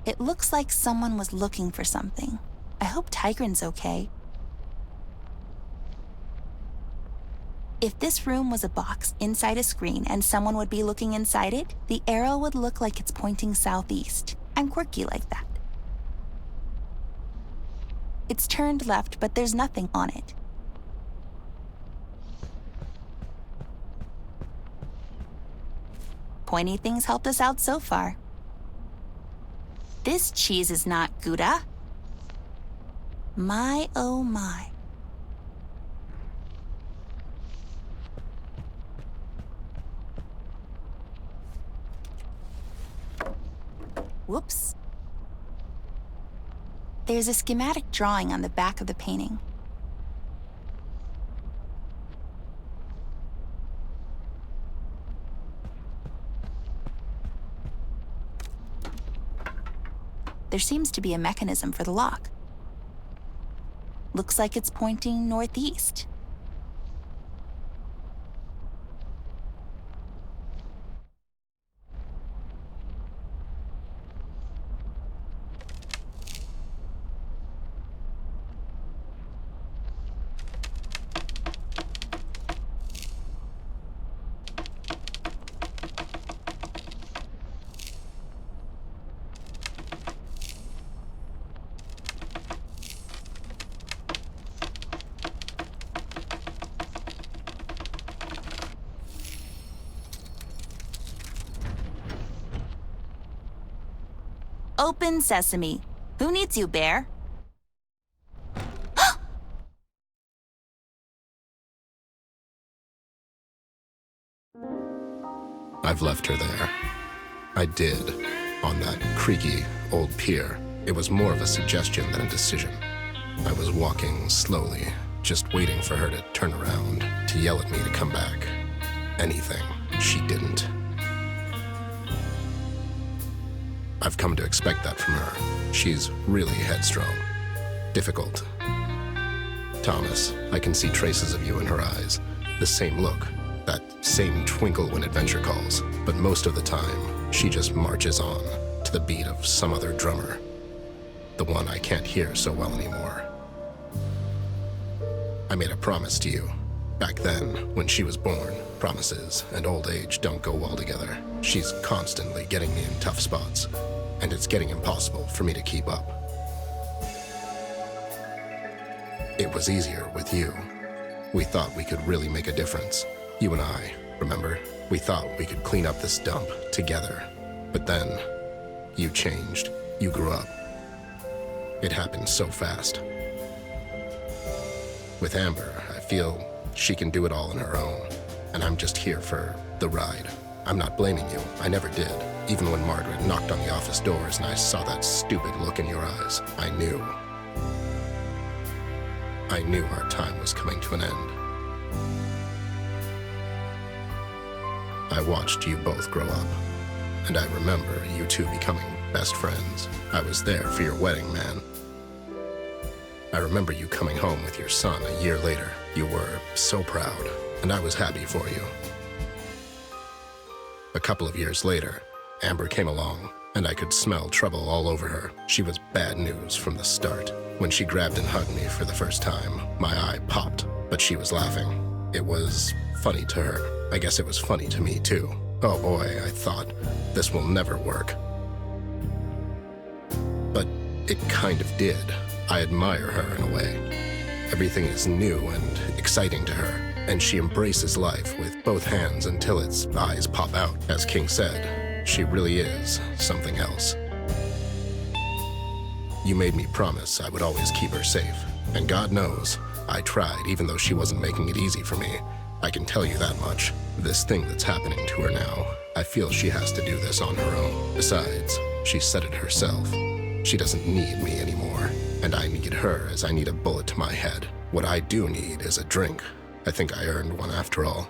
It looks like someone was looking for something. I hope Tigran's okay. If this room was a box inside a screen and someone would be looking inside it, the arrow would look like it's pointing southeast. I'm quirky like that. It's turned left, but there's nothing on it. Pointy things helped us out so far. This cheese is not Gouda. My, oh my. Whoops. There's a schematic drawing on the back of the painting. There seems to be a mechanism for the lock. Looks like it's pointing northeast. Open sesame. Who needs you, bear? I've left her there. I did, on that creaky old pier. It was more of a suggestion than a decision. I was walking slowly, just waiting for her to turn around, to yell at me to come back. Anything. She didn't. I've come to expect that from her. She's really headstrong. Difficult. Thomas, I can see traces of you in her eyes. The same look, that same twinkle when adventure calls. But most of the time, she just marches on, to the beat of some other drummer. The one I can't hear so well anymore. I made a promise to you. Back then, when she was born, promises and old age don't go well together. She's constantly getting me in tough spots, and it's getting impossible for me to keep up. It was easier with you. We thought we could really make a difference. You and I, remember? We thought we could clean up this dump together. But then, you changed. You grew up. It happened so fast. With Amber, I feel she can do it all on her own, and I'm just here for the ride. I'm not blaming you. I never did. Even when Margaret knocked on the office doors and I saw that stupid look in your eyes, I knew. I knew our time was coming to an end. I watched you both grow up, and I remember you two becoming best friends. I was there for your wedding, man. I remember you coming home with your son a year later. You were so proud, and I was happy for you. A couple of years later, Amber came along, and I could smell trouble all over her. She was bad news from the start. When she grabbed and hugged me for the first time, my eye popped, but she was laughing. It was funny to her. I guess it was funny to me, too. Oh boy, I thought, this will never work. But it kind of did. I admire her in a way. Everything is new and exciting to her, and she embraces life with both hands until its eyes pop out. As King said, she really is something else. You made me promise I would always keep her safe, and God knows, I tried even though she wasn't making it easy for me. I can tell you that much. This thing that's happening to her now, I feel she has to do this on her own. Besides, she said it herself. She doesn't need me anymore, and I need her as I need a bullet to my head. What I do need is a drink. I think I earned one after all.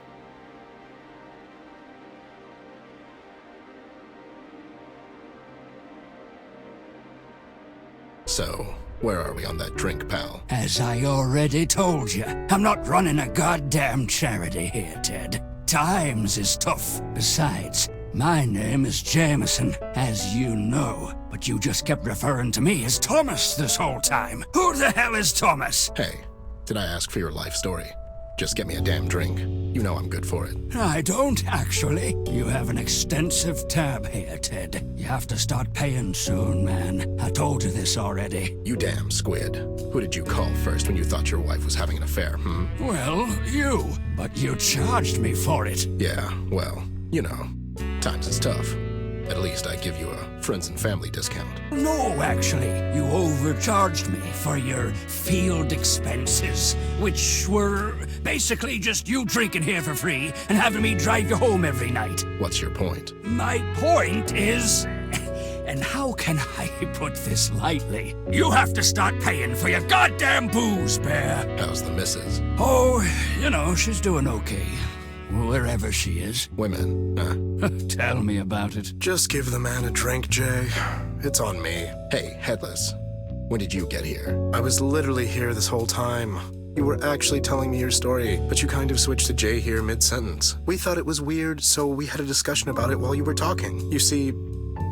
So, where are we on that drink, pal? As I already told you, I'm not running a goddamn charity here, Ted. Times is tough. Besides, my name is Jameson, as you know. but you just kept referring to me as Thomas this whole time. Who the hell is Thomas? Hey, did I ask for your life story? Just get me a damn drink. You know I'm good for it. I don't, actually. You have an extensive tab here, Ted. You have to start paying soon, man. I told you this already. You damn squid. Who did you call first when you thought your wife was having an affair, Well, you. But you charged me for it. Yeah, well, you know, times is tough. At least I give you a friends and family discount. No, actually. You overcharged me for your field expenses, which were basically just you drinking here for free and having me drive you home every night. What's your point? My point is... And how can I put this lightly? You have to start paying for your goddamn booze, Bear. How's the missus? Oh, you know, she's doing okay. Wherever she is. Women, huh? Tell me about it. Just give the man a drink, Jay. It's on me. Hey, Headless. When did you get here? I was literally here this whole time. You were actually telling me your story, but you kind of switched to Jay here mid-sentence. We thought it was weird, so we had a discussion about it while you were talking. You see,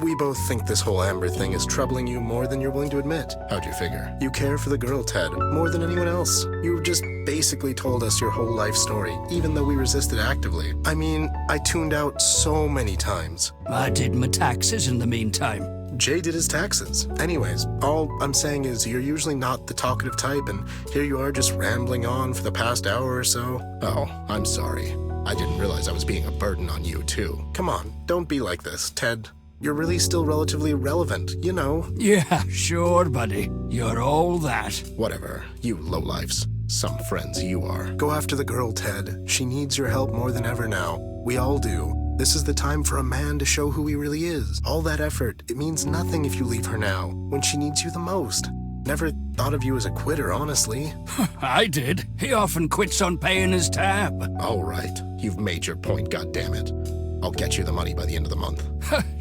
we both think this whole Amber thing is troubling you more than you're willing to admit. How'd you figure? You care for the girl, Ted, more than anyone else. You just basically told us your whole life story, even though we resisted actively. I mean, I tuned out so many times. I did my taxes in the meantime. Jay did his taxes. Anyways, all I'm saying is you're usually not the talkative type, and here you are just rambling on for the past hour or so. Oh, I'm sorry. I didn't realize I was being a burden on you, too. Come on, don't be like this, Ted. You're really still relatively relevant, you know. Yeah, sure, buddy. You're all that. Whatever. You lowlifes. Some friends you are. Go after the girl, Ted. She needs your help more than ever now. We all do. This is the time for a man to show who he really is. All that effort, it means nothing if you leave her now, when she needs you the most. Never thought of you as a quitter, honestly. I did. He often quits on paying his tab. All right. You've made your point, goddammit. I'll get you the money by the end of the month.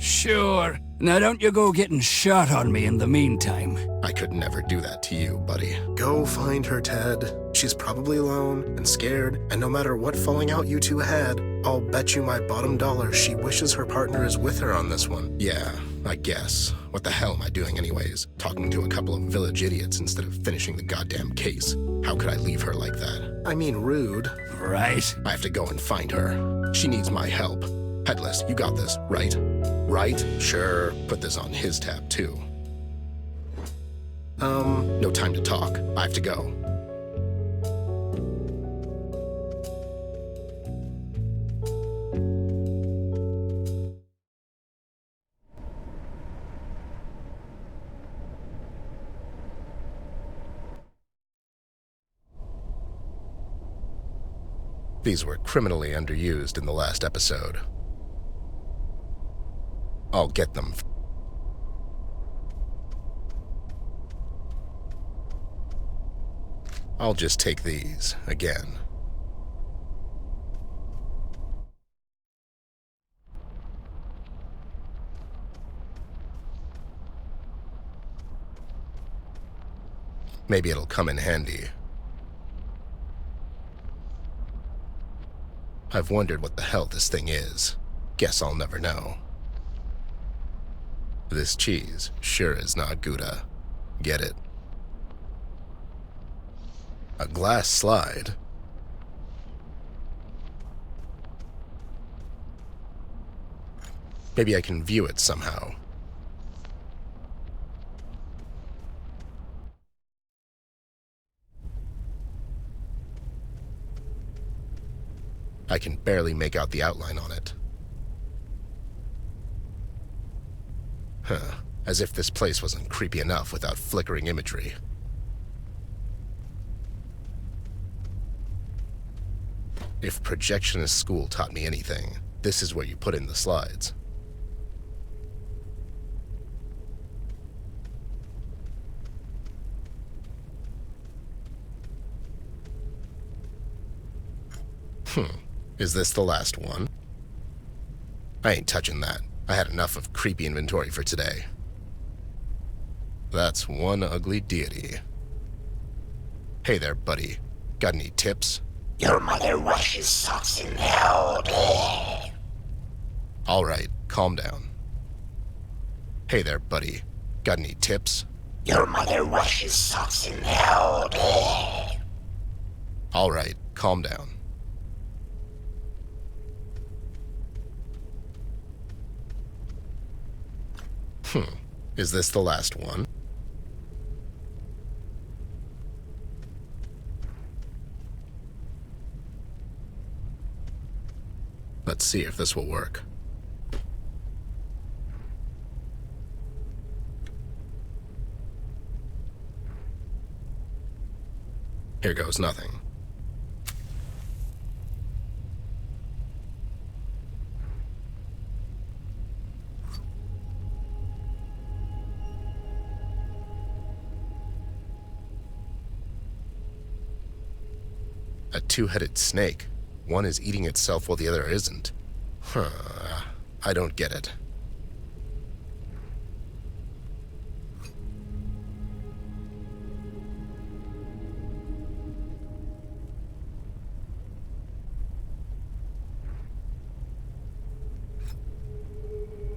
Sure. Now don't you go getting shot on me in the meantime. I could never do that to you, buddy. Go find her, Ted. She's probably alone and scared, and no matter what falling out you two had, I'll bet you my bottom dollar she wishes her partner is with her on this one. Yeah, I guess. What the hell am I doing anyways? Talking to a couple of village idiots instead of finishing the goddamn case. How could I leave her like that? I mean, rude. Right. I have to go and find her. She needs my help. Headless, you got this, right? Right? Sure. Put this on his tab, too. No time to talk. I have to go. These were criminally underused in the last episode. I'll get them. I'll just take these again. Maybe it'll come in handy. I've wondered what the hell this thing is. Guess I'll never know. This cheese sure is not Gouda. Get it? A glass slide? Maybe I can view it somehow. I can barely make out the outline on it. As if this place wasn't creepy enough without flickering imagery. If projectionist school taught me anything, this is where you put in the slides. Is this the last one? I ain't touching that. I had enough of creepy inventory for today. That's one ugly deity. Hey there, buddy. Got any tips? Your mother washes socks in hell. All right, calm down. Hey there, buddy. Got any tips? Your mother washes socks in hell. All right, calm down. Is this the last one? Let's see if this will work. Here goes nothing. A two-headed snake. One is eating itself while the other isn't. I don't get it.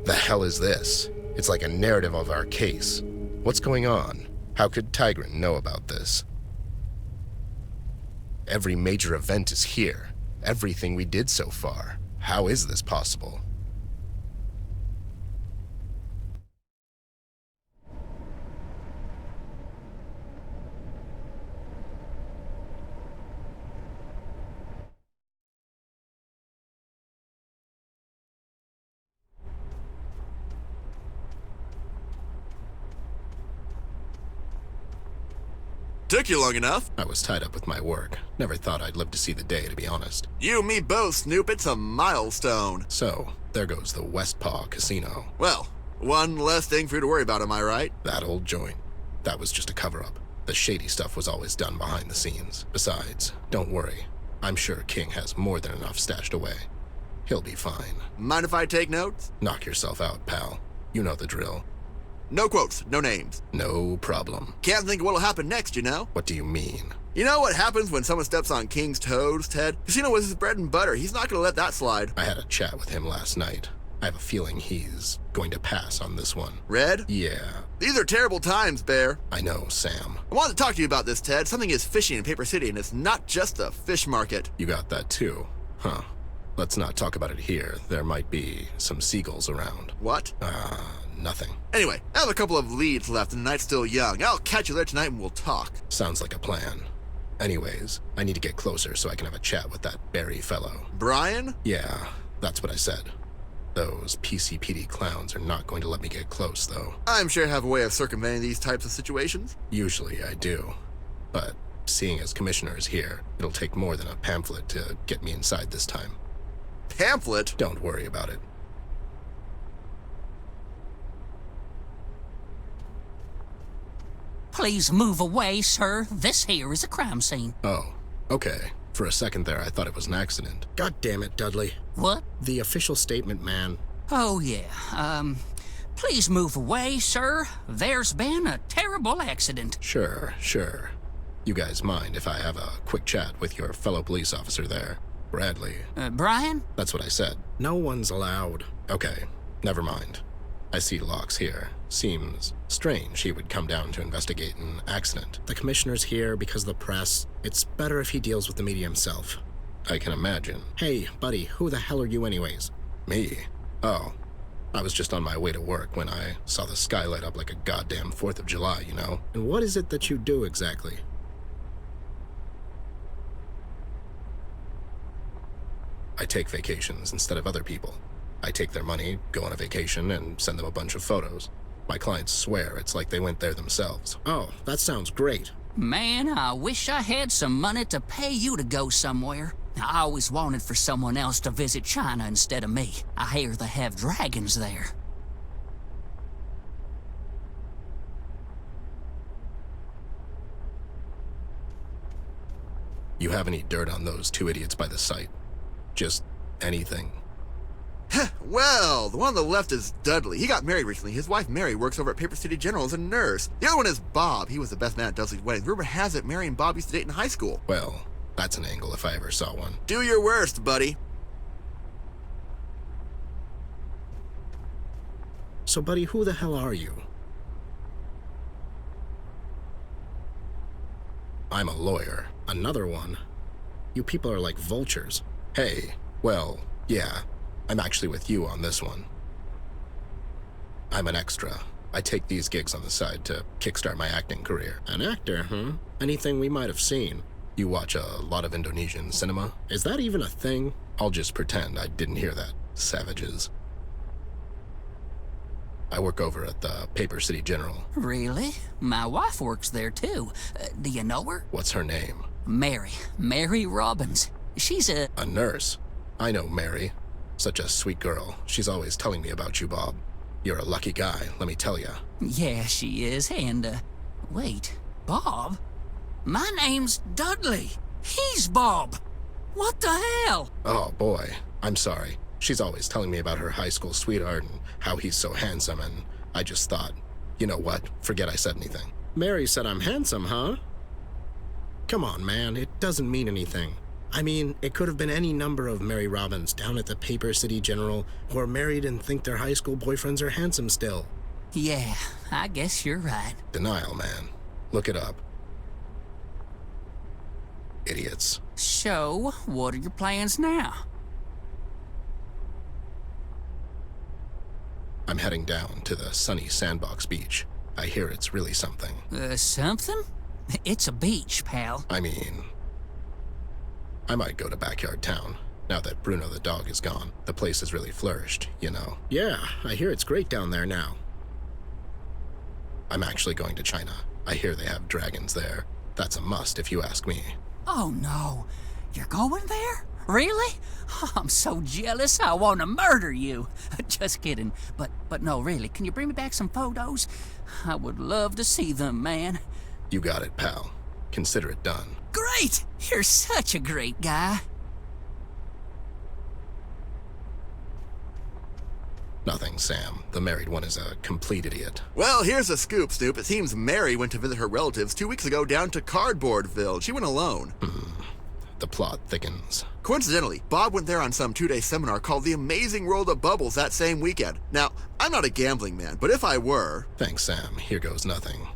The hell is this? It's like a narrative of our case. What's going on? How could Tigran know about this? Every major event is here. Everything we did so far. How is this possible? Took you long enough. I was tied up with my work. Never thought I'd live to see the day, to be honest. You and me both, Snoop. It's a milestone. So, there goes the Westpaw Casino. Well, one less thing for you to worry about, am I right? That old joint. That was just a cover-up. The shady stuff was always done behind the scenes. Besides, don't worry. I'm sure King has more than enough stashed away. He'll be fine. Mind if I take notes? Knock yourself out, pal. You know the drill. No quotes, no names. No problem. Can't think of what'll happen next, you know? What do you mean? You know what happens when someone steps on King's toes, Ted? Casino was his bread and butter. He's not gonna let that slide. I had a chat with him last night. I have a feeling he's going to pass on this one. Red? Yeah. These are terrible times, Bear. I know, Sam. I wanted to talk to you about this, Ted. Something is fishy in Paper City, and it's not just a fish market. You got that too, huh? Let's not talk about it here. There might be some seagulls around. What? Nothing. Anyway, I have a couple of leads left, and the night's still young. I'll catch you there tonight, and we'll talk. Sounds like a plan. Anyways, I need to get closer so I can have a chat with that Barry fellow. Brian? Yeah, that's what I said. Those PCPD clowns are not going to let me get close, though. I'm sure you have a way of circumventing these types of situations. Usually I do. But seeing as Commissioner is here, it'll take more than a pamphlet to get me inside this time. Pamphlet? Don't worry about it. Please move away, sir. This here is a crime scene. Oh, okay. For a second there, I thought it was an accident. God damn it, Dudley. What? The official statement, man. Oh, yeah. Please move away, sir. There's been a terrible accident. Sure. You guys mind if I have a quick chat with your fellow police officer there, Bradley? Brian? That's what I said. No one's allowed. Okay, never mind. I see Locke's here. Seems strange he would come down to investigate an accident. The commissioner's here because of the press. It's better if he deals with the media himself. I can imagine. Hey, buddy, who the hell are you anyways? Me? Oh, I was just on my way to work when I saw the sky light up like a goddamn 4th of July, you know? And what is it that you do exactly? I take vacations instead of other people. I take their money, go on a vacation, and send them a bunch of photos. My clients swear it's like they went there themselves. Oh, that sounds great. Man, I wish I had some money to pay you to go somewhere. I always wanted for someone else to visit China instead of me. I hear they have dragons there. You have any dirt on those two idiots by the site? Just anything? Well, the one on the left is Dudley. He got married recently. His wife Mary works over at Paper City General as a nurse. The other one is Bob. He was the best man at Dudley's wedding. Rumor has it Mary and Bob used to date in high school. Well, that's an angle if I ever saw one. Do your worst, buddy. So, buddy, who the hell are you? I'm a lawyer. Another one? You people are like vultures. Hey, well, yeah, I'm actually with you on this one. I'm an extra. I take these gigs on the side to kickstart my acting career. An actor, huh? Anything we might have seen. You watch a lot of Indonesian cinema? Is that even a thing? I'll just pretend I didn't hear that. Savages. I work over at the Paper City General. Really? My wife works there too. Do you know her? What's her name? Mary Robbins. She's a nurse. I know Mary. Such a sweet girl. She's always telling me about you, Bob. You're a lucky guy, let me tell ya. Yeah, she is. And, wait, Bob? My name's Dudley. He's Bob. What the hell? Oh, boy. I'm sorry. She's always telling me about her high school sweetheart and how he's so handsome, and I just thought, you know what? Forget I said anything. Mary said I'm handsome, huh? Come on, man. It doesn't mean anything. I mean, it could have been any number of Mary Robbins down at the Paper City General who are married and think their high school boyfriends are handsome still. Yeah, I guess you're right. Denial, man. Look it up. Idiots. So, what are your plans now? I'm heading down to the sunny Sandbox Beach. I hear it's really something. Something? It's a beach, pal. I mean, I might go to Backyard Town. Now that Bruno the dog is gone, the place has really flourished, you know. Yeah, I hear it's great down there now. I'm actually going to China. I hear they have dragons there. That's a must if you ask me. Oh no, you're going there? Really? I'm so jealous I want to murder you. Just kidding. But no, really, can you bring me back some photos? I would love to see them, man. You got it, pal. Consider it done. Great! You're such a great guy. Nothing, Sam. The married one is a complete idiot. Well, here's a scoop, Snoop. It seems Mary went to visit her relatives 2 weeks ago down to Cardboardville. She went alone. The plot thickens. Coincidentally, Bob went there on some 2-day seminar called The Amazing World of Bubbles that same weekend. Now, I'm not a gambling man, but if I were... Thanks, Sam. Here goes nothing.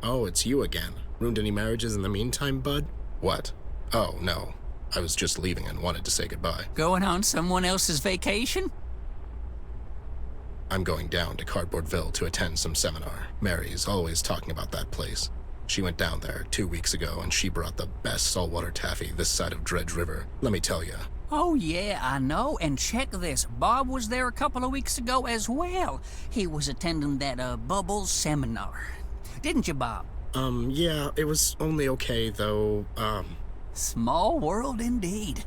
Oh, it's you again. Ruined any marriages in the meantime, bud? What? Oh, no. I was just leaving and wanted to say goodbye. Going on someone else's vacation? I'm going down to Cardboardville to attend some seminar. Mary's always talking about that place. She went down there 2 weeks ago and she brought the best saltwater taffy this side of Dredge River. Let me tell ya. Oh yeah, I know. And check this. Bob was there a couple of weeks ago as well. He was attending that Bubbles seminar. Didn't you, Bob? Yeah, it was only okay, though, Small world indeed.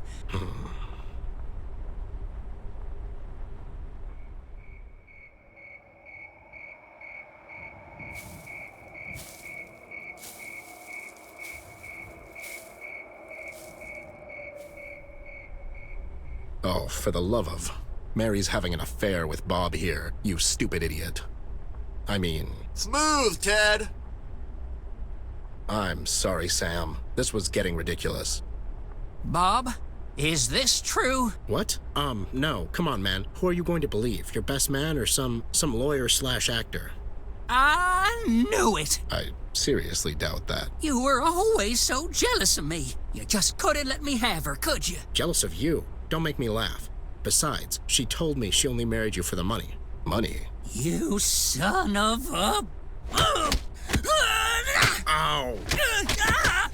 Oh, for the love of... Mary's having an affair with Bob here, you stupid idiot. I mean... Smooth, Ted! I'm sorry, Sam. This was getting ridiculous. Bob, is this true? What? No. Come on, man. Who are you going to believe? Your best man or some lawyer/actor? I knew it! I seriously doubt that. You were always so jealous of me. You just couldn't let me have her, could you? Jealous of you? Don't make me laugh. Besides, she told me she only married you for the money. Money? You son of a... Ow! Take that!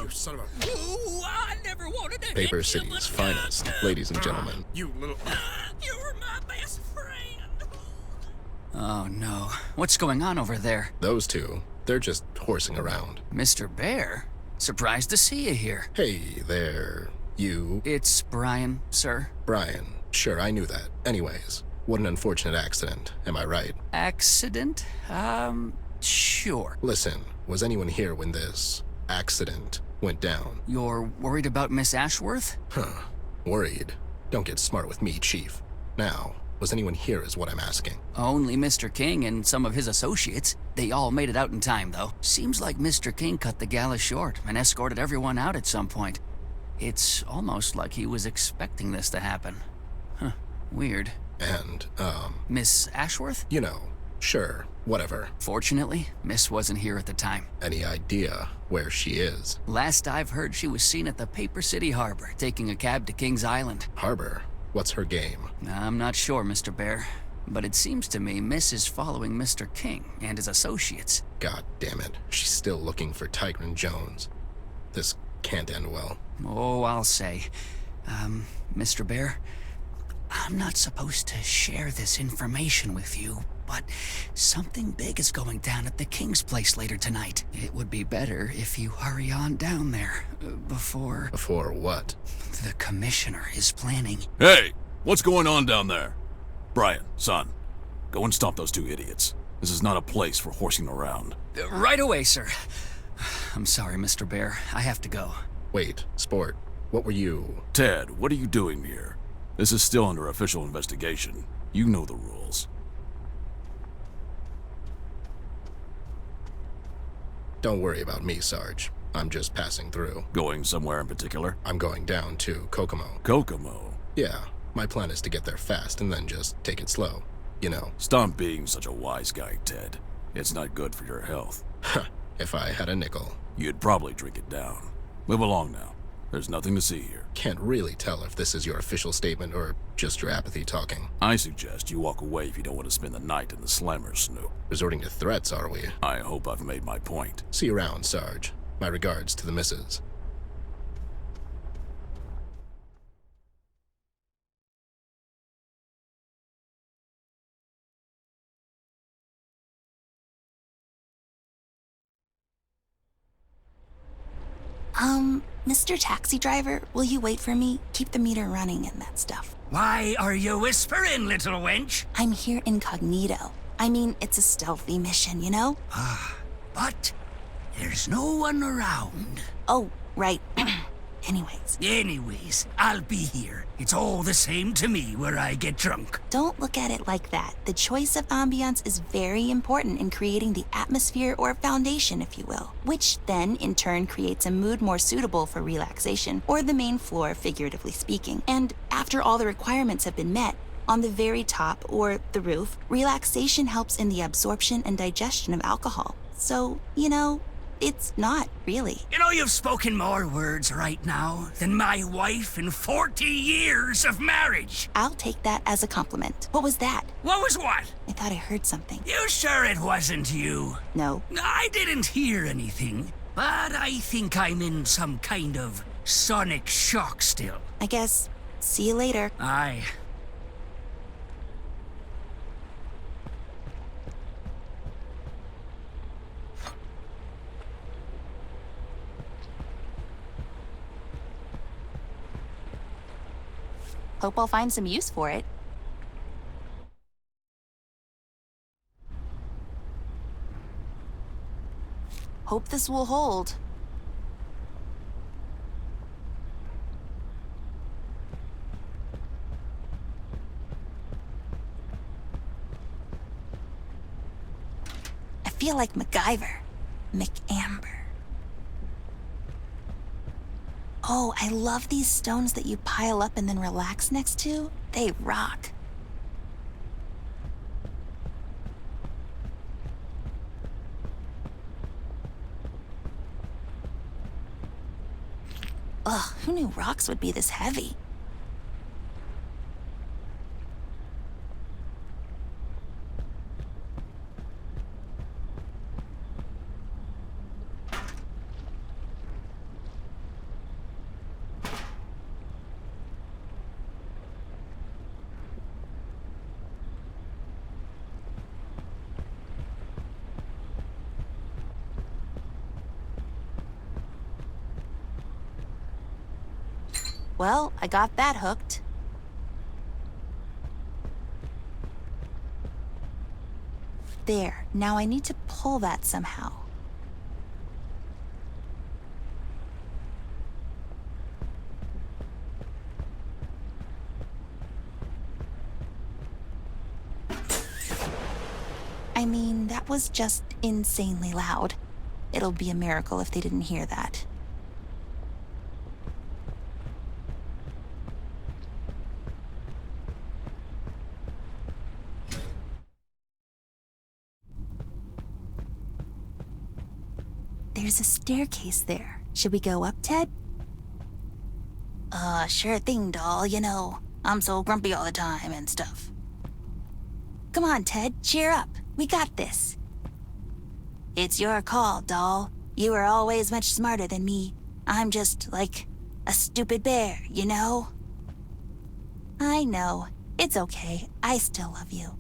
You son of a... Ooh, I never wanted to Paper hit you, City's but- finest, ladies and gentlemen. You little... You're my best friend! Oh no. What's going on over there? Those two, they're just horsing around. Mr. Bear? Surprised to see you here. Hey there, you... It's Brian, sir. Brian. Sure, I knew that. Anyways, what an unfortunate accident, am I right? Accident? Sure. Listen, was anyone here when this accident went down? You're worried about Miss Ashworth? Huh. Worried? Don't get smart with me, Chief. Now, was anyone here is what I'm asking. Only Mr. King and some of his associates. They all made it out in time, though. Seems like Mr. King cut the gala short and escorted everyone out at some point. It's almost like he was expecting this to happen. Huh. Weird. And, Miss Ashworth? you know, Sure, whatever. Fortunately, Miss wasn't here at the time. Any idea where she is? Last I've heard, she was seen at the Paper City Harbor, taking a cab to Kings Island. Harbor? What's her game? I'm not sure, Mr. Bear, but it seems to me Miss is following Mr. King and his associates. God damn it. She's still looking for Tigran Jones. This can't end well. Oh, I'll say. Mr. Bear, I'm not supposed to share this information with you, but something big is going down at the King's place later tonight. It would be better if you hurry on down there before... Before what? The commissioner is planning. Hey, what's going on down there? Brian, son, go and stop those two idiots. This is not a place for horsing around. Right away, sir. I'm sorry, Mr. Bear. I have to go. Wait, Sport, what were you... Ted, what are you doing here? This is still under official investigation. You know the rules. Don't worry about me, Sarge. I'm just passing through. Going somewhere in particular? I'm going down to Kokomo. Kokomo? Yeah, my plan is to get there fast and then just take it slow. You know. Stop being such a wise guy, Ted. It's not good for your health. If I had a nickel. You'd probably drink it down. Move along now. There's nothing to see here. Can't really tell if this is your official statement or just your apathy talking. I suggest you walk away if you don't want to spend the night in the Slammer Snoop. Resorting to threats, are we? I hope I've made my point. See you around, Sarge. My regards to the missus. Mr. Taxi Driver, will you wait for me? Keep the meter running and that stuff. Why are you whispering, little wench? I'm here incognito. I mean, it's a stealthy mission, you know? But there's no one around. Oh, right. Anyways, I'll be here. It's all the same to me where I get drunk. Don't look at it like that. The choice of ambiance is very important in creating the atmosphere or foundation, if you will, which then, in turn, creates a mood more suitable for relaxation, or the main floor, figuratively speaking. And after all the requirements have been met, on the very top, or the roof, relaxation helps in the absorption and digestion of alcohol. So, you know, it's not, really. You know, you've spoken more words right now than my wife in 40 years of marriage. I'll take that as a compliment. What was that? What was what? I thought I heard something. You sure it wasn't you? No. I didn't hear anything, but I think I'm in some kind of sonic shock still. I guess. See you later. Aye. Hope I'll find some use for it. Hope this will hold. I feel like MacGyver. McAmber. Oh, I love these stones that you pile up and then relax next to. They rock. Ugh, who knew rocks would be this heavy? Well, I got that hooked. There, now I need to pull that somehow. I mean, that was just insanely loud. It'll be a miracle if they didn't hear that. There's a staircase there. Should we go up, Ted? Sure thing, doll. You know, I'm so grumpy all the time and stuff. Come on, Ted, cheer up. We got this. It's your call, doll. You are always much smarter than me. I'm just, like, a stupid bear, you know? I know. It's okay. I still love you.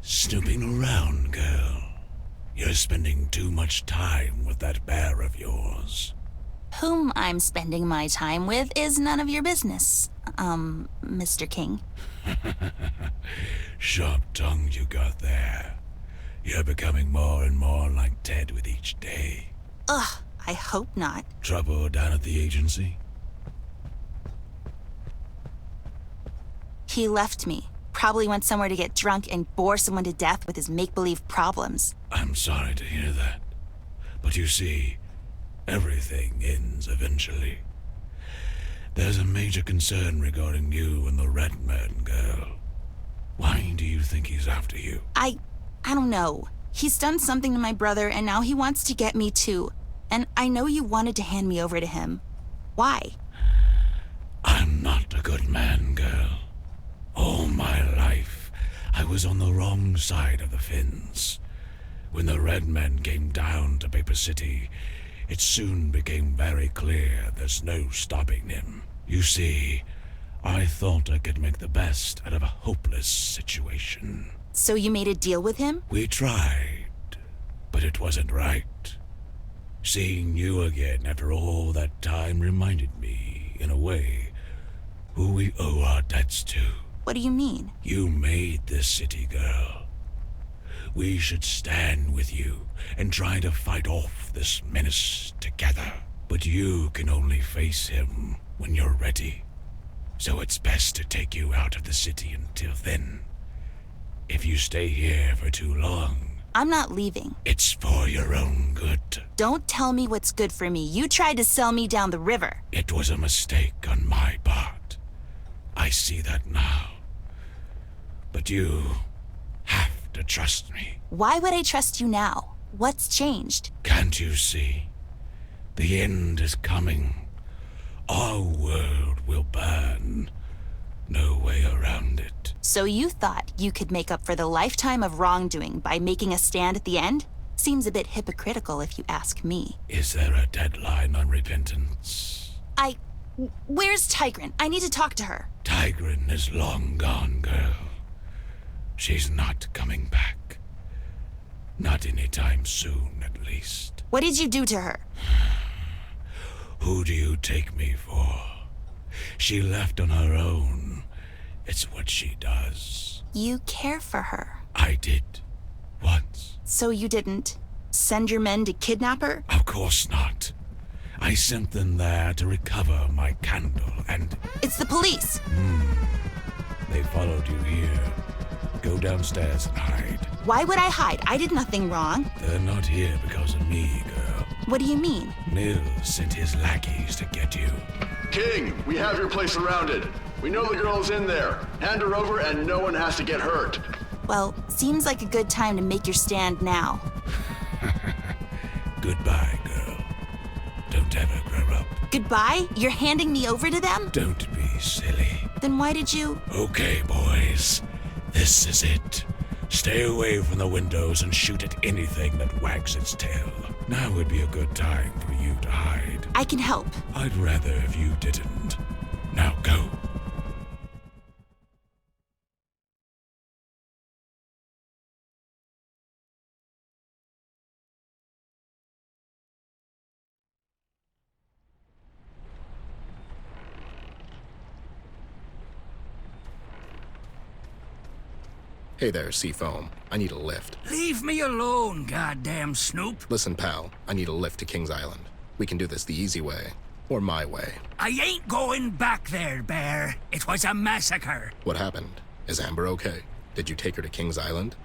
Snooping around, girl. You're spending too much time with that bear of yours. Whom I'm spending my time with is none of your business, Mr. King. Sharp tongue you got there. You're becoming more and more like Ted with each day. Ugh, I hope not. Trouble down at the agency? He left me. Probably went somewhere to get drunk and bore someone to death with his make-believe problems. I'm sorry to hear that. But you see, everything ends eventually. There's a major concern regarding you and the Red Man, girl. Why do you think he's after you? I don't know. He's done something to my brother, and now he wants to get me too. And I know you wanted to hand me over to him. Why? I'm not a good man, girl. All my life, I was on the wrong side of the fence. When the Red Men came down to Paper City, it soon became very clear there's no stopping him. You see, I thought I could make the best out of a hopeless situation. So you made a deal with him? We tried, but it wasn't right. Seeing you again after all that time reminded me, in a way, who we owe our debts to. What do you mean? You made this city, girl. We should stand with you and try to fight off this menace together. But you can only face him when you're ready. So it's best to take you out of the city until then. If you stay here for too long... I'm not leaving. It's for your own good. Don't tell me what's good for me. You tried to sell me down the river. It was a mistake on my part. I see that now. But you have to trust me. Why would I trust you now? What's changed? Can't you see? The end is coming. Our world will burn. No way around it. So you thought you could make up for the lifetime of wrongdoing by making a stand at the end? Seems a bit hypocritical if you ask me. Is there a deadline on repentance? Where's Tigran? I need to talk to her. Tigran is long gone, girl. She's not coming back. Not anytime soon, at least. What did you do to her? Who do you take me for? She left on her own. It's what she does. You care for her. I did. Once. So you didn't send your men to kidnap her? Of course not. I sent them there to recover my candle and... It's the police! They followed you here. Go downstairs and hide. Why would I hide? I did nothing wrong. They're not here because of me, girl. What do you mean? Nil sent his lackeys to get you. King, we have your place surrounded. We know the girl's in there. Hand her over and no one has to get hurt. Well, seems like a good time to make your stand now. Goodbye, girl. Don't ever grow up. Goodbye? You're handing me over to them? Don't be silly. Then why did you... Okay, boys. This is it. Stay away from the windows and shoot at anything that wags its tail. Now would be a good time for you to hide. I can help. I'd rather if you didn't. Now go. Hey there, Seafoam. I need a lift. Leave me alone, goddamn Snoop. Listen, pal, I need a lift to King's Island. We can do this the easy way, or my way. I ain't going back there, Bear. It was a massacre. What happened? Is Amber okay? Did you take her to King's Island?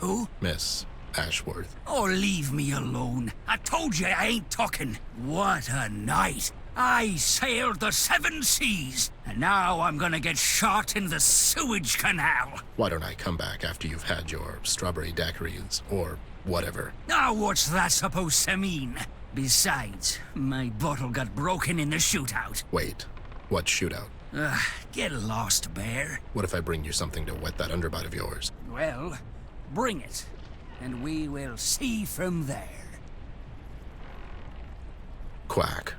Who? Miss Ashworth. Oh, leave me alone. I told you I ain't talking. What a night. I sailed the 7 seas, and now I'm gonna get shot in the sewage canal. Why don't I come back after you've had your strawberry daiquiris, or whatever? Now what's that supposed to mean? Besides, my bottle got broken in the shootout. Wait, what shootout? Get lost, Bear. What if I bring you something to wet that underbite of yours? Well, bring it, and we will see from there. Quack.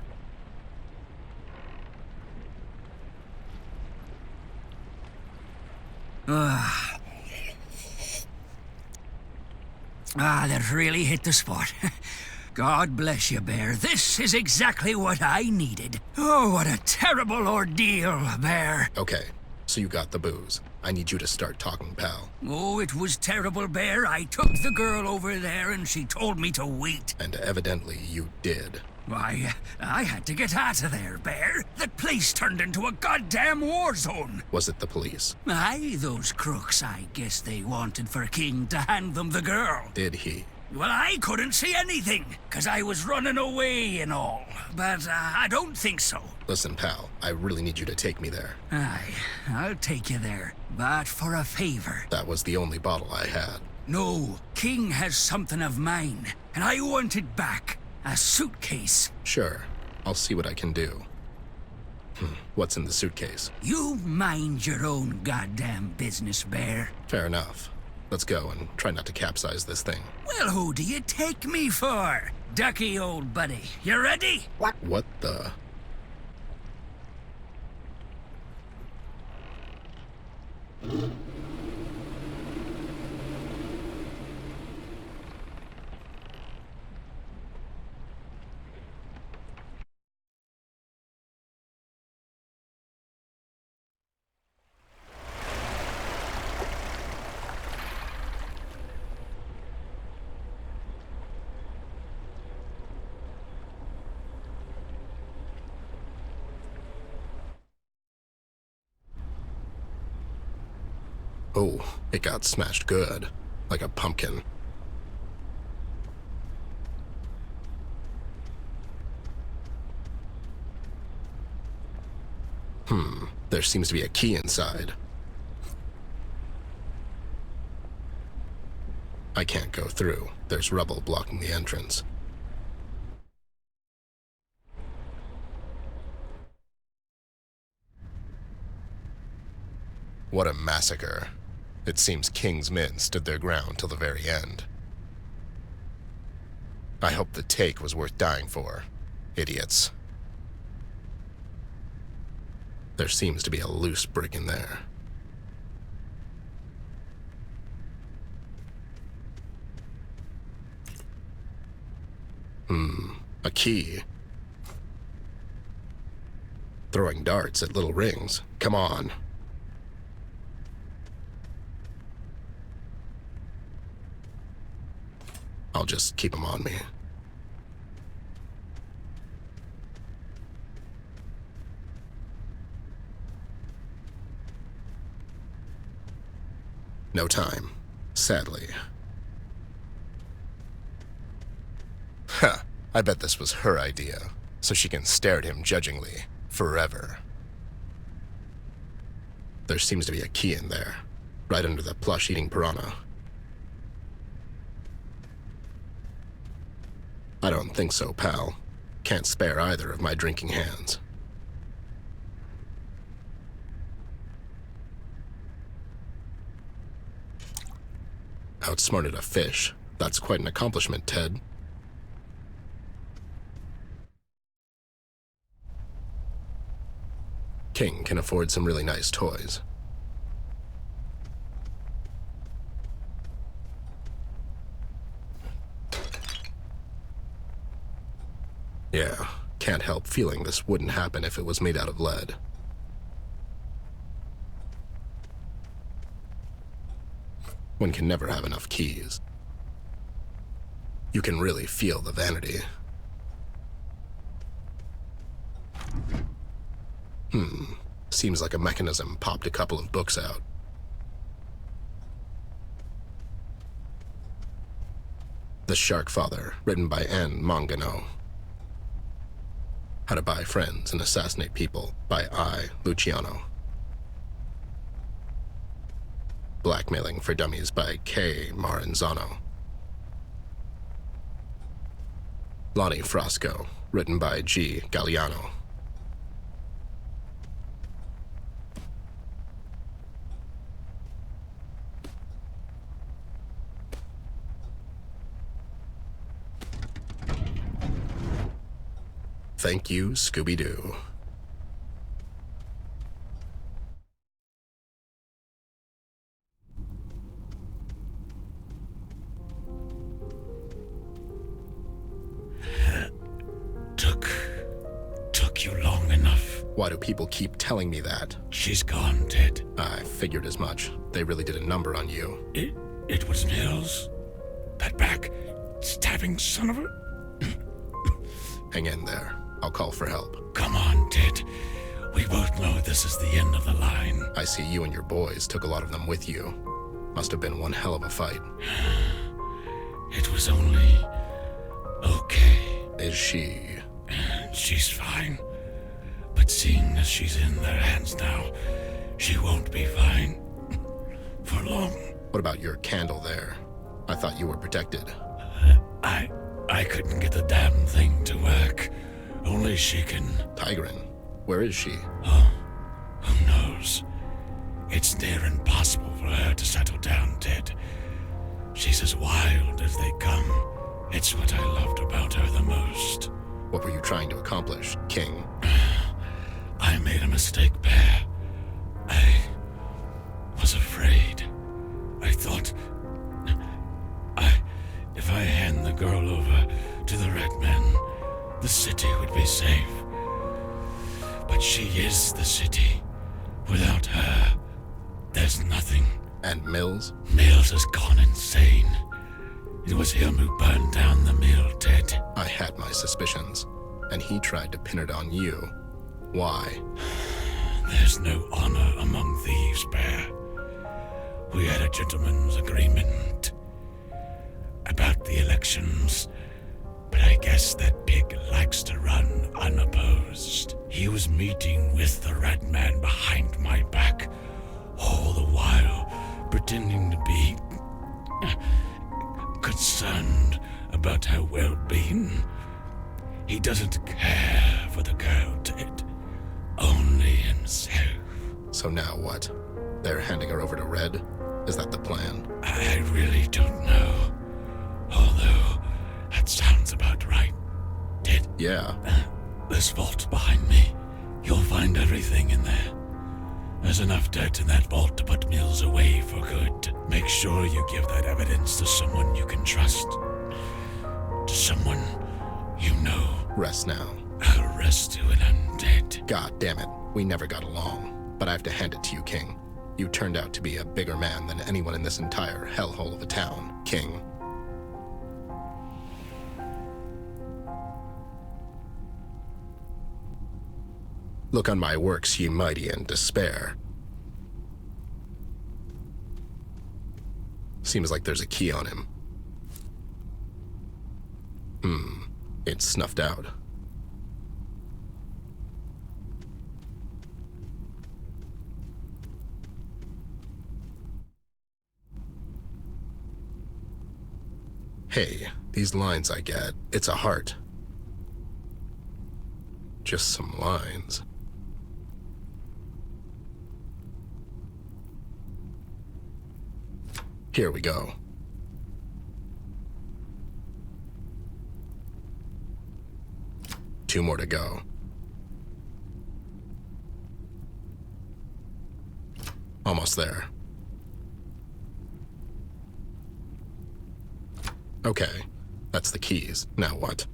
That really hit the spot. God bless you, Bear. This is exactly what I needed. Oh, what a terrible ordeal, Bear. Okay, so you got the booze. I need you to start talking, pal. Oh, it was terrible, Bear. I took the girl over there and she told me to wait. And evidently you did. Why, I had to get out of there, Bear. The place turned into a goddamn war zone. Was it the police? Aye, those crooks. I guess they wanted for King to hand them the girl. Did he? Well, I couldn't see anything, 'cause I was running away and all. But I don't think so. Listen, pal, I really need you to take me there. Aye, I'll take you there, but for a favor. That was the only bottle I had. No, King has something of mine, and I want it back. A suitcase. Sure, I'll see what I can do. What's in the suitcase? You mind your own goddamn business, Bear. Fair enough. Let's go and try not to capsize this thing. Well, who do you take me for? Ducky, old buddy. You ready? What the? Oh, it got smashed good. Like a pumpkin. There seems to be a key inside. I can't go through. There's rubble blocking the entrance. What a massacre. It seems King's men stood their ground till the very end. I hope the take was worth dying for. Idiots. There seems to be a loose brick in there. A key. Throwing darts at little rings. Come on. I'll just keep them on me. No time, sadly. I bet this was her idea, so she can stare at him judgingly, forever. There seems to be a key in there, right under the plush-eating piranha. I don't think so, pal. Can't spare either of my drinking hands. Outsmarted a fish. That's quite an accomplishment, Ted. King can afford some really nice toys. Yeah, can't help feeling this wouldn't happen if it was made out of lead. One can never have enough keys. You can really feel the vanity. Seems like a mechanism popped a couple of books out. The Shark Father, written by N. Mangano. How to Buy Friends and Assassinate People by I, Luciano. Blackmailing for Dummies by K. Maranzano. Lonnie Frasco, written by G. Galliano. Thank you, Scooby-Doo. Took you long enough. Why do people keep telling me that? She's gone, Ted. I figured as much. They really did a number on you. It was Mills? That back-stabbing son of a... Hang in there. I'll call for help. Come on, Ted. We both know this is the end of the line. I see you and your boys took a lot of them with you. Must have been one hell of a fight. It was only... okay. Is she... She's fine. But seeing as she's in their hands now, she won't be fine. For long. What about your candle there? I thought you were protected. I couldn't get the damn thing to work. Only she can... Tigran, where is she? Oh, who knows? It's near impossible for her to settle down, Ted. She's as wild as they come. It's what I loved about her the most. What were you trying to accomplish, King? I made a mistake, Bear. I was afraid. I thought... if I hand the girl over to the Red Men, the city would be safe. But she is the city. Without her, there's nothing. And Mills? Mills has gone insane. It was him who burned down the mill, Ted. I had my suspicions, and he tried to pin it on you. Why? There's no honor among thieves, Bear. We had a gentleman's agreement about the elections, but I guess that pig likes to run unopposed. He was meeting with the Red Man behind my back, all the while pretending to be concerned about her well-being. He doesn't care for the girl, Ted. Only himself. So now what? They're handing her over to Red? Is that the plan? I really don't know. Although, that sounds about right. Ted? Yeah. This vault behind me. You'll find everything in there. There's enough dirt in that vault to put Mills away for good. Make sure you give that evidence to someone you can trust. To someone you know. Rest now. I'll rest you when I'm dead. God damn it. We never got along. But I have to hand it to you, King. You turned out to be a bigger man than anyone in this entire hellhole of a town, King. Look on my works, ye mighty, and despair. Seems like there's a key on him. It's snuffed out. Hey, these lines I get, it's a heart. Just some lines. Here we go. Two more to go. Almost there. Okay, that's the keys. Now what?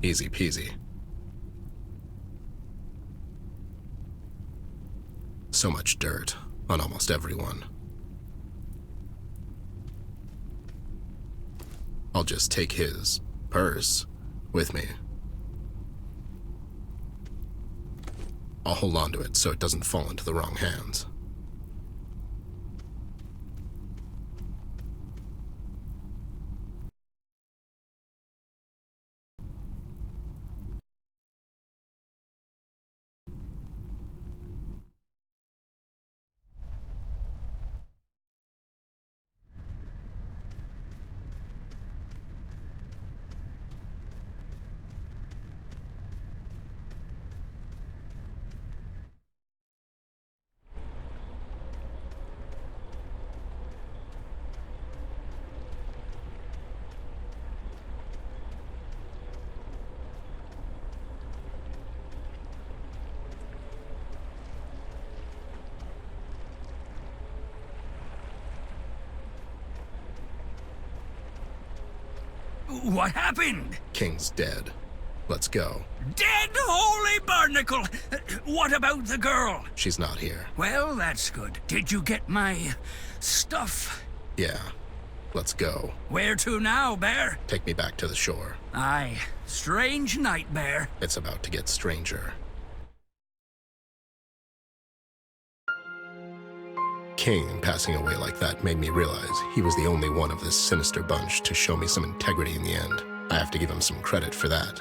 Easy peasy. So much dirt on almost everyone. I'll just take his purse with me. I'll hold on to it so it doesn't fall into the wrong hands. What happened? King's dead. Let's go. Dead holy barnacle! What about the girl? She's not here. Well, that's good. Did you get my stuff? Yeah. Let's go. Where to now, Bear? Take me back to the shore. Aye. Strange night, Bear. It's about to get stranger. King passing away like that made me realize he was the only one of this sinister bunch to show me some integrity in the end. I have to give him some credit for that.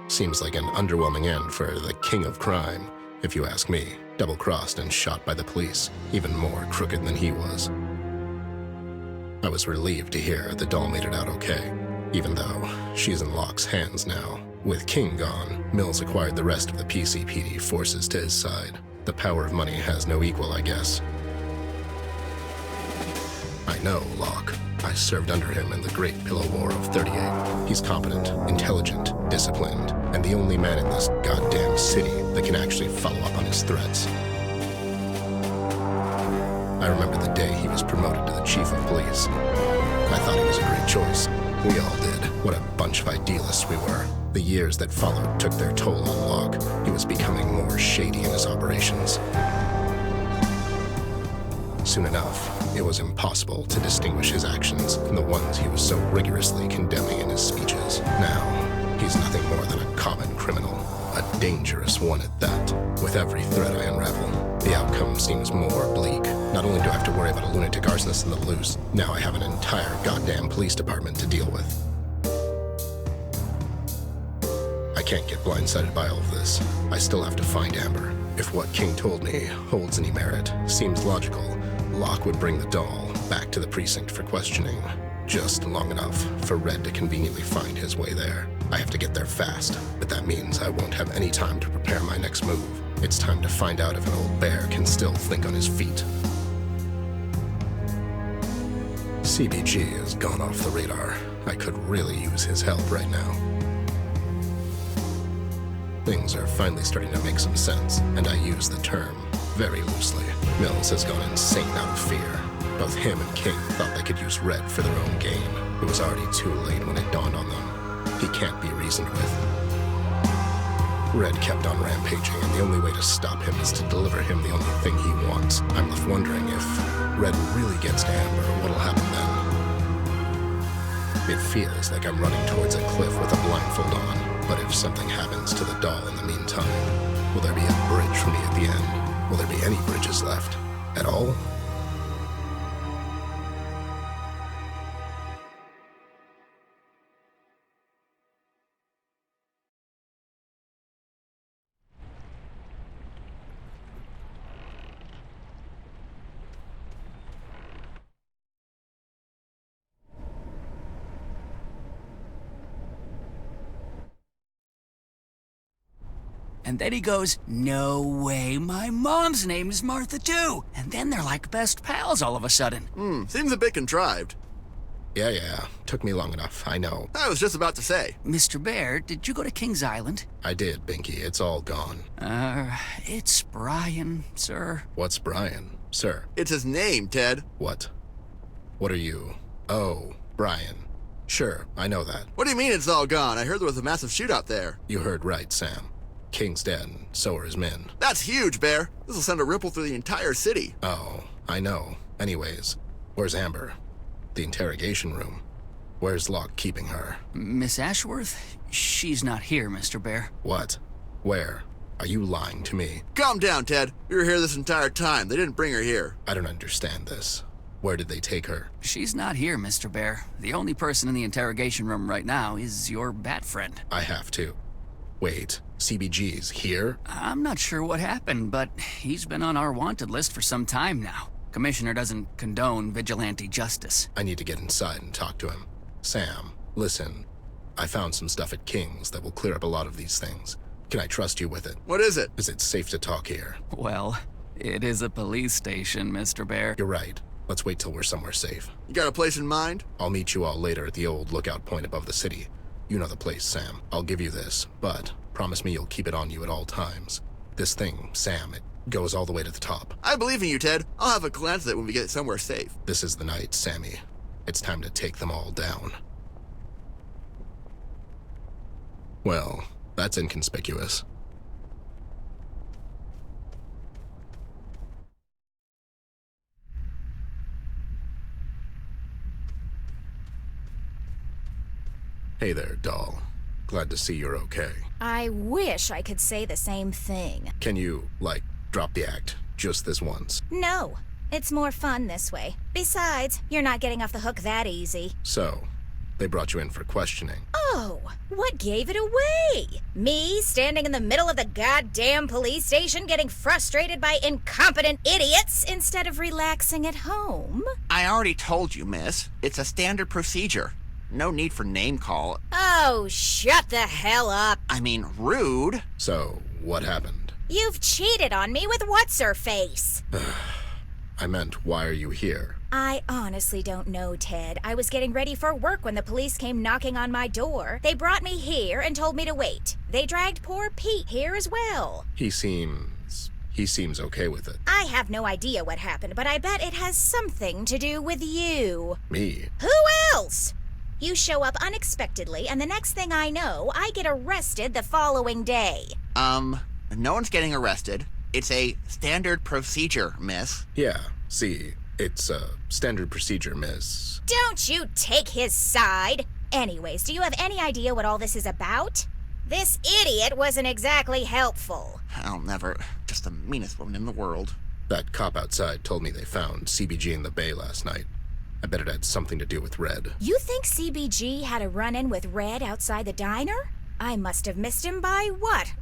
Seems like an underwhelming end for the king of crime, if you ask me. Double-crossed and shot by the police, even more crooked than he was. I was relieved to hear the doll made it out okay, even though she's in Locke's hands now. With King gone, Mills acquired the rest of the PCPD forces to his side. The power of money has no equal, I guess. I know Locke. I served under him in the Great Pillow War of 38. He's competent, intelligent, disciplined, and the only man in this goddamn city that can actually follow up on his threats. I remember the day he was promoted to the chief of police. I thought he was a great choice. We all did. What a bunch of idealists we were. The years that followed took their toll on Locke. He was becoming more shady in his operations. Soon enough, it was impossible to distinguish his actions from the ones he was so rigorously condemning in his speeches. Now, he's nothing more than a common criminal, a dangerous one at that. With every thread I unravel, the outcome seems more bleak. Not only do I have to worry about a lunatic arsonist on the loose, now I have an entire goddamn police department to deal with. I can't get blindsided by all of this. I still have to find Amber. If what King told me holds any merit, seems logical, Locke would bring the doll back to the precinct for questioning. Just long enough for Red to conveniently find his way there. I have to get there fast, but that means I won't have any time to prepare my next move. It's time to find out if an old bear can still think on his feet. CBG has gone off the radar. I could really use his help right now. Things are finally starting to make some sense, and I use the term very loosely. Mills has gone insane out of fear. Both him and King thought they could use Red for their own gain. It was already too late when it dawned on them. He can't be reasoned with. Red kept on rampaging, and the only way to stop him is to deliver him the only thing he wants. I'm left wondering if Red really gets to Amber, what'll happen then? It feels like I'm running towards a cliff with a blindfold on. But if something happens to the doll in the meantime, will there be a bridge for me at the end? Will there be any bridges left? At all? And then he goes, no way, my mom's name is Martha too. And then they're like best pals all of a sudden. Seems a bit contrived. Yeah. Took me long enough, I know. I was just about to say. Mr. Bear, did you go to King's Island? I did, Binky. It's all gone. It's Brian, sir. What's Brian, sir? It's his name, Ted. What? What are you? Oh, Brian. Sure, I know that. What do you mean it's all gone? I heard there was a massive shootout there. You heard right, Sam. King's dead, and so are his men. That's huge, Bear. This will send a ripple through the entire city. Oh, I know. Anyways, where's Amber? The interrogation room. Where's Locke keeping her? Miss Ashworth? She's not here, Mr. Bear. What? Where? Are you lying to me? Calm down, Ted. We were here this entire time. They didn't bring her here. I don't understand this. Where did they take her? She's not here, Mr. Bear. The only person in the interrogation room right now is your bat friend. I have to. Wait, CBG's here? I'm not sure what happened, but he's been on our wanted list for some time now. Commissioner doesn't condone vigilante justice. I need to get inside and talk to him. Sam, listen. I found some stuff at King's that will clear up a lot of these things. Can I trust you with it? What is it? Is it safe to talk here? Well, it is a police station, Mr. Bear. You're right. Let's wait till we're somewhere safe. You got a place in mind? I'll meet you all later at the old lookout point above the city. You know the place, Sam. I'll give you this, but promise me you'll keep it on you at all times. This thing, Sam, it goes all the way to the top. I believe in you, Ted. I'll have a glance at it when we get somewhere safe. This is the night, Sammy. It's time to take them all down. Well, that's inconspicuous. Hey there, doll. Glad to see you're okay. I wish I could say the same thing. Can you, drop the act just this once? No, it's more fun this way. Besides, you're not getting off the hook that easy. So, they brought you in for questioning. Oh, what gave it away? Me standing in the middle of the goddamn police station getting frustrated by incompetent idiots instead of relaxing at home? I already told you, miss. It's a standard procedure. No need for name call. Oh, shut the hell up. I mean, rude. So, what happened? You've cheated on me with what's-her-face. I meant, why are you here? I honestly don't know, Ted. I was getting ready for work when the police came knocking on my door. They brought me here and told me to wait. They dragged poor Pete here as well. He seems okay with it. I have no idea what happened, but I bet it has something to do with you. Me? Who else? You show up unexpectedly, and the next thing I know, I get arrested the following day. No one's getting arrested. It's a standard procedure, miss. Yeah, see, it's a standard procedure, miss. Don't you take his side. Anyways, do you have any idea what all this is about? This idiot wasn't exactly helpful. I'll never. Just the meanest woman in the world. That cop outside told me they found CBG in the bay last night. I bet it had something to do with Red. You think CBG had a run-in with Red outside the diner? I must have missed him by,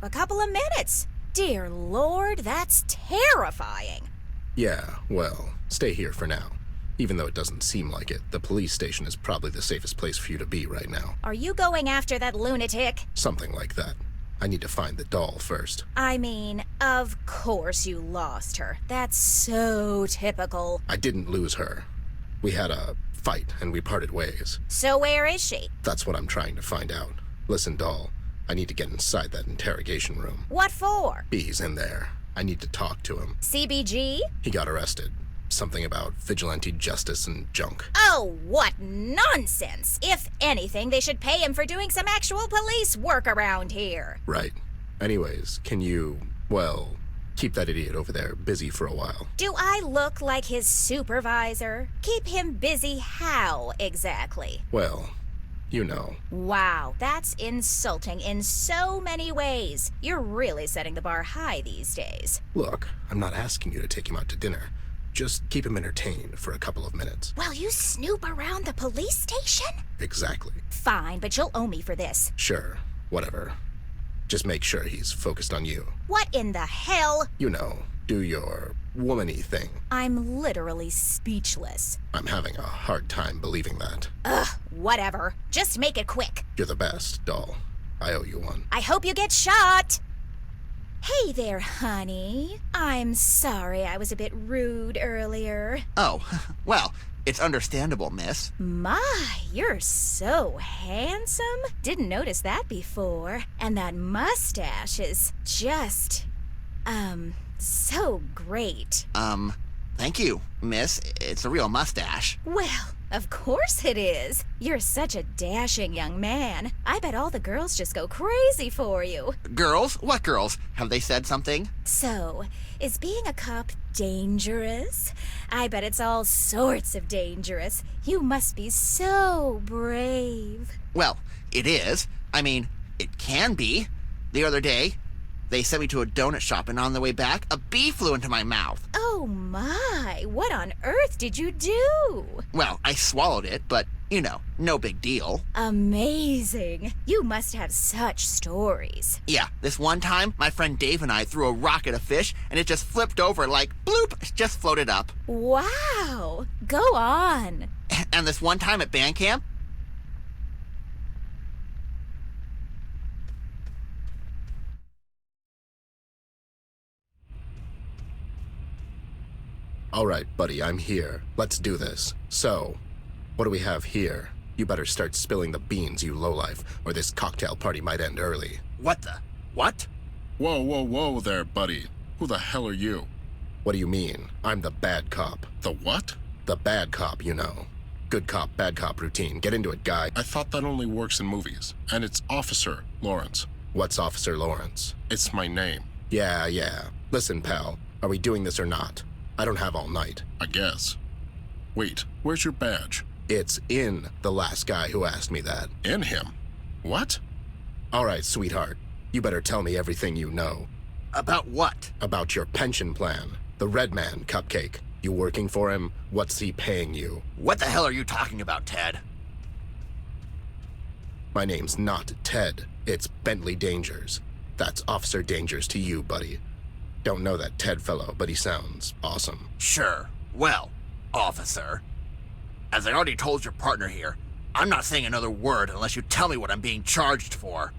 a couple of minutes? Dear Lord, that's terrifying. Yeah, well, stay here for now. Even though it doesn't seem like it, the police station is probably the safest place for you to be right now. Are you going after that lunatic? Something like that. I need to find the doll first. I mean, of course you lost her. That's so typical. I didn't lose her. We had a fight, and we parted ways. So where is she? That's what I'm trying to find out. Listen, doll, I need to get inside that interrogation room. What for? He's in there. I need to talk to him. CBG? He got arrested. Something about vigilante justice and junk. Oh, what nonsense! If anything, they should pay him for doing some actual police work around here. Right. Anyways, can you, keep that idiot over there busy for a while? Do I look like his supervisor? Keep him busy how, exactly? Well, you know. Wow, that's insulting in so many ways. You're really setting the bar high these days. Look, I'm not asking you to take him out to dinner. Just keep him entertained for a couple of minutes. Will you snoop around the police station? Exactly. Fine, but you'll owe me for this. Sure, whatever. Just make sure he's focused on you. What in the hell? You know, do your woman-y thing. I'm literally speechless. I'm having a hard time believing that. Ugh, whatever. Just make it quick. You're the best, doll. I owe you one. I hope you get shot. Hey there, honey. I'm sorry I was a bit rude earlier. Oh, well, it's understandable, miss. My, you're so handsome. Didn't notice that before. And that mustache is just, so great. Thank you, miss. It's a real mustache. Well, Of course it is. You're such a dashing young man. I bet all the girls just go crazy for you. Girls? What girls? Have they said something? So, is being a cop dangerous? I bet it's all sorts of dangerous. You must be so brave. Well, it is. I mean, it can be. The other day, they sent me to a donut shop, and on the way back, a bee flew into my mouth. Oh my, what on earth did you do? Well, I swallowed it, but, you know, no big deal. Amazing. You must have such stories. Yeah, this one time, my friend Dave and I threw a rock at a fish, and it just flipped over like, bloop, it just floated up. Wow. Go on. And this one time at band camp, All right, buddy, I'm here. Let's do this. So, what do we have here? You better start spilling the beans, you lowlife, or this cocktail party might end early. What the? What? Whoa there, buddy. Who the hell are you? What do you mean? I'm the bad cop. The what? The bad cop, you know. Good cop, bad cop routine. Get into it, guy. I thought that only works in movies. And it's Officer Lawrence. What's Officer Lawrence? It's my name. Yeah. Listen, pal. Are we doing this or not? I don't have all night. I guess. Wait, where's your badge? It's in the last guy who asked me that. In him? What? All right, sweetheart. You better tell me everything you know. About what? About your pension plan. The Red Man, Cupcake. You working for him? What's he paying you? What the hell are you talking about, Ted? My name's not Ted. It's Bentley Dangers. That's Officer Dangers to you, buddy. Don't know that Ted fellow, but he sounds awesome. Sure. Well, officer, as I already told your partner here, I'm not saying another word unless you tell me what I'm being charged for.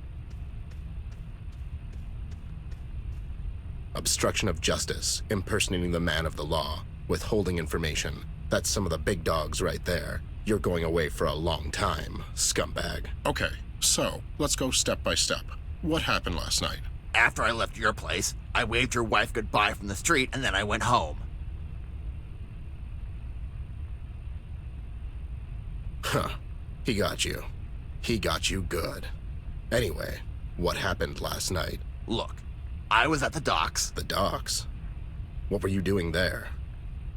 Obstruction of justice, impersonating the man of the law, withholding information. That's some of the big dogs right there. You're going away for a long time, scumbag. Okay, so let's go step by step. What happened last night? After I left your place, I waved your wife goodbye from the street, and then I went home. Huh. He got you. He got you good. Anyway, what happened last night? Look, I was at the docks. The docks? What were you doing there?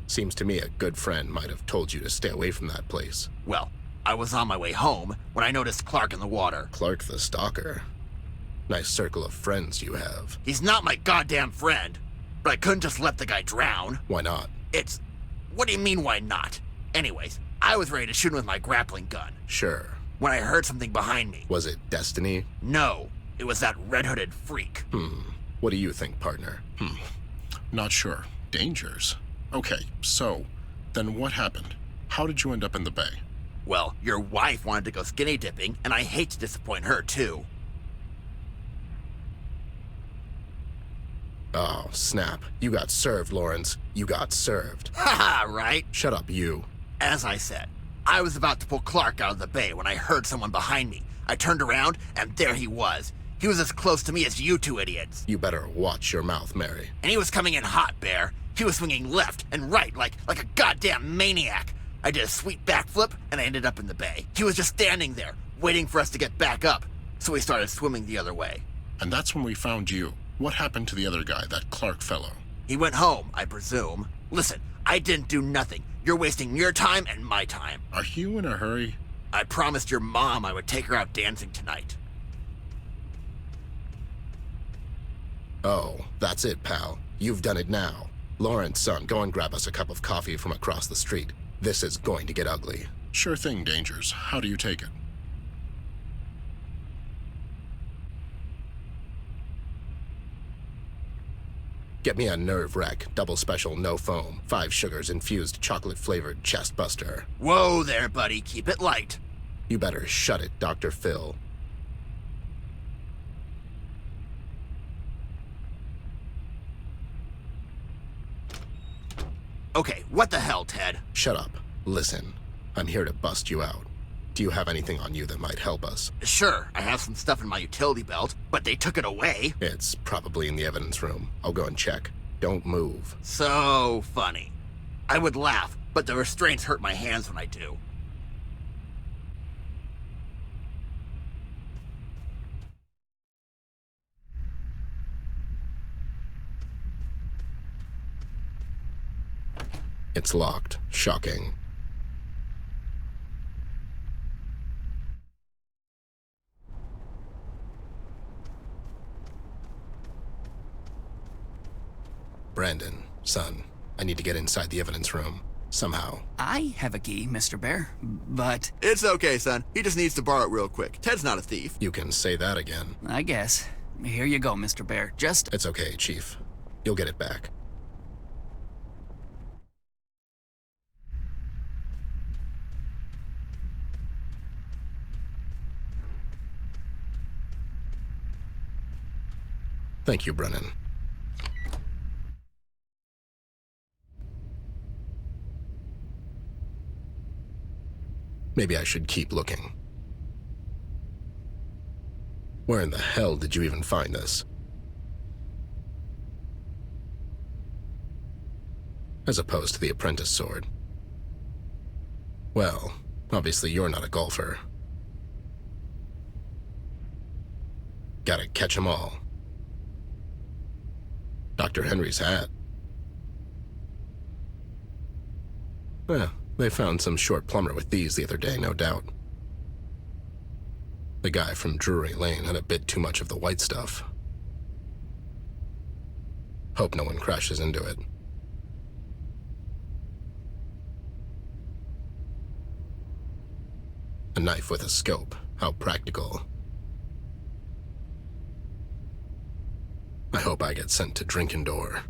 Seems to me a good friend might have told you to stay away from that place. Well, I was on my way home when I noticed Clark in the water. Clark the stalker? Nice circle of friends you have. He's not my goddamn friend, but I couldn't just let the guy drown. Why not? What do you mean, why not? Anyways, I was ready to shoot him with my grappling gun. Sure. When I heard something behind me. Was it Destiny? No, it was that red-hooded freak. What do you think, partner? Not sure. Dangers. Okay, so, then what happened? How did you end up in the bay? Well, your wife wanted to go skinny dipping, and I hate to disappoint her, too. Oh, snap. You got served, Lawrence. You got served. Haha, right? Shut up, you. As I said, I was about to pull Clark out of the bay when I heard someone behind me. I turned around, and there he was. He was as close to me as you two idiots. You better watch your mouth, Mary. And he was coming in hot, Bear. He was swinging left and right like a goddamn maniac. I did a sweet backflip, and I ended up in the bay. He was just standing there, waiting for us to get back up. So we started swimming the other way. And that's when we found you. What happened to the other guy, that Clark fellow? He went home, I presume. Listen, I didn't do nothing. You're wasting your time and my time. Are you in a hurry? I promised your mom I would take her out dancing tonight. Oh, that's it, pal. You've done it now. Lawrence, son, go and grab us a cup of coffee from across the street. This is going to get ugly. Sure thing, Dangers. How do you take it? Get me a Nerve Wreck, double special, no foam, 5 sugars infused chocolate-flavored chest buster. Whoa there, buddy. Keep it light. You better shut it, Dr. Phil. Okay, what the hell, Ted? Shut up. Listen, I'm here to bust you out. Do you have anything on you that might help us? Sure, I have some stuff in my utility belt, but they took it away. It's probably in the evidence room. I'll go and check. Don't move. So funny. I would laugh, but the restraints hurt my hands when I do. It's locked. Shocking. Brandon, son, I need to get inside the evidence room. Somehow. I have a key, Mr. Bear, but... It's okay, son. He just needs to borrow it real quick. Ted's not a thief. You can say that again. I guess. Here you go, Mr. Bear. Just... It's okay, Chief. You'll get it back. Thank you, Brennan. Maybe I should keep looking. Where in the hell did you even find this? As opposed to the apprentice sword. Well, obviously you're not a golfer. Gotta catch 'em all. Dr. Henry's hat. Well, they found some short plumber with these the other day, no doubt. The guy from Drury Lane had a bit too much of the white stuff. Hope no one crashes into it. A knife with a scope. How practical. I hope I get sent to Drinkendor.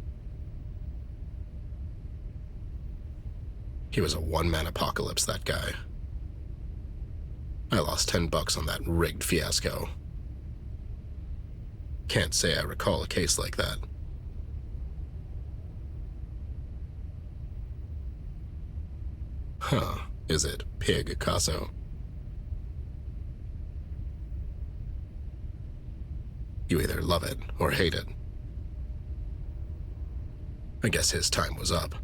He was a one-man apocalypse, that guy. I lost $10 on that rigged fiasco. Can't say I recall a case like that. Huh, is it Pig Casso? You either love it or hate it. I guess his time was up.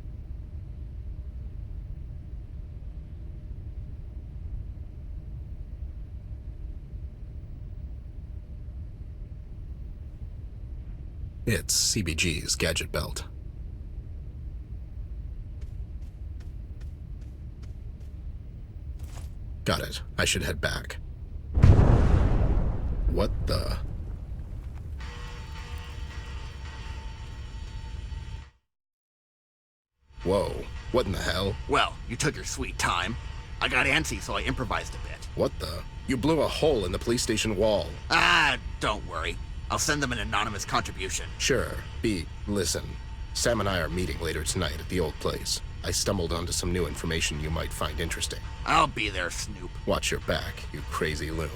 It's CBG's gadget belt. Got it. I should head back. What the... Whoa, what in the hell? Well, you took your sweet time. I got antsy, so I improvised a bit. What the? You blew a hole in the police station wall. Ah, don't worry. I'll send them an anonymous contribution. Sure. Listen. Sam and I are meeting later tonight at the old place. I stumbled onto some new information you might find interesting. I'll be there, Snoop. Watch your back, you crazy loon.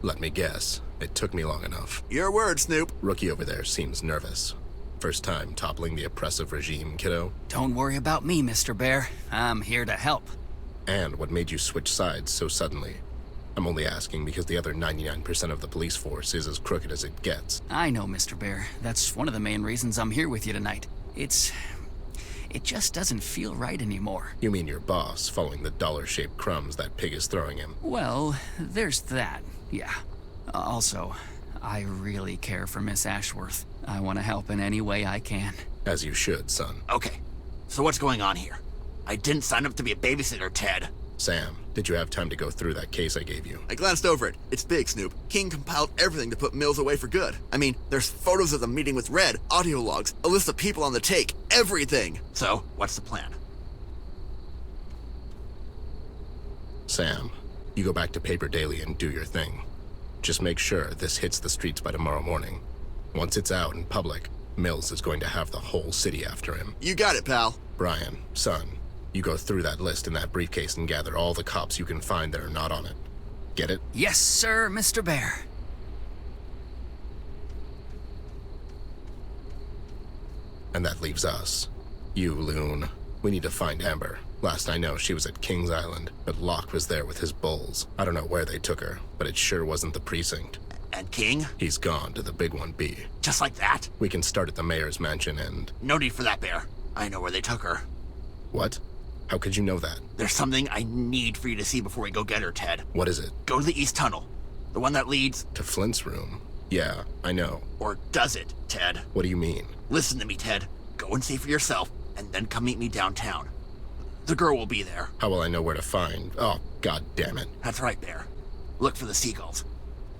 Let me guess. It took me long enough. Your word, Snoop. Rookie over there seems nervous. First time toppling the oppressive regime, kiddo? Don't worry about me, Mr. Bear. I'm here to help. And what made you switch sides so suddenly? I'm only asking because the other 99% of the police force is as crooked as it gets. I know, Mr. Bear. That's one of the main reasons I'm here with you tonight. It just doesn't feel right anymore. You mean your boss following the dollar-shaped crumbs that pig is throwing him? Well, there's that, yeah. Also, I really care for Miss Ashworth. I want to help in any way I can. As you should, son. Okay, so what's going on here? I didn't sign up to be a babysitter, Ted. Sam, did you have time to go through that case I gave you? I glanced over it. It's big, Snoop. King compiled everything to put Mills away for good. I mean, there's photos of them meeting with Red, audio logs, a list of people on the take, everything. So, what's the plan? Sam, you go back to Paper Daily and do your thing. Just make sure this hits the streets by tomorrow morning. Once it's out in public, Mills is going to have the whole city after him. You got it, pal. Brian, son, you go through that list in that briefcase and gather all the cops you can find that are not on it. Get it? Yes, sir, Mr. Bear. And that leaves us. You, loon. We need to find Amber. Last I know, she was at Kings Island, but Locke was there with his bulls. I don't know where they took her, but it sure wasn't the precinct. And King? He's gone to the big one, B. Just like that? We can start at the mayor's mansion and... No need for that, Bear. I know where they took her. What? How could you know that? There's something I need for you to see before we go get her, Ted. What is it? Go to the East Tunnel. The one that leads... To Flint's room? Yeah, I know. Or does it, Ted? What do you mean? Listen to me, Ted. Go and see for yourself, and then come meet me downtown. The girl will be there. How will I know where to find... Oh, god damn it. That's right, Bear. Look for the seagulls.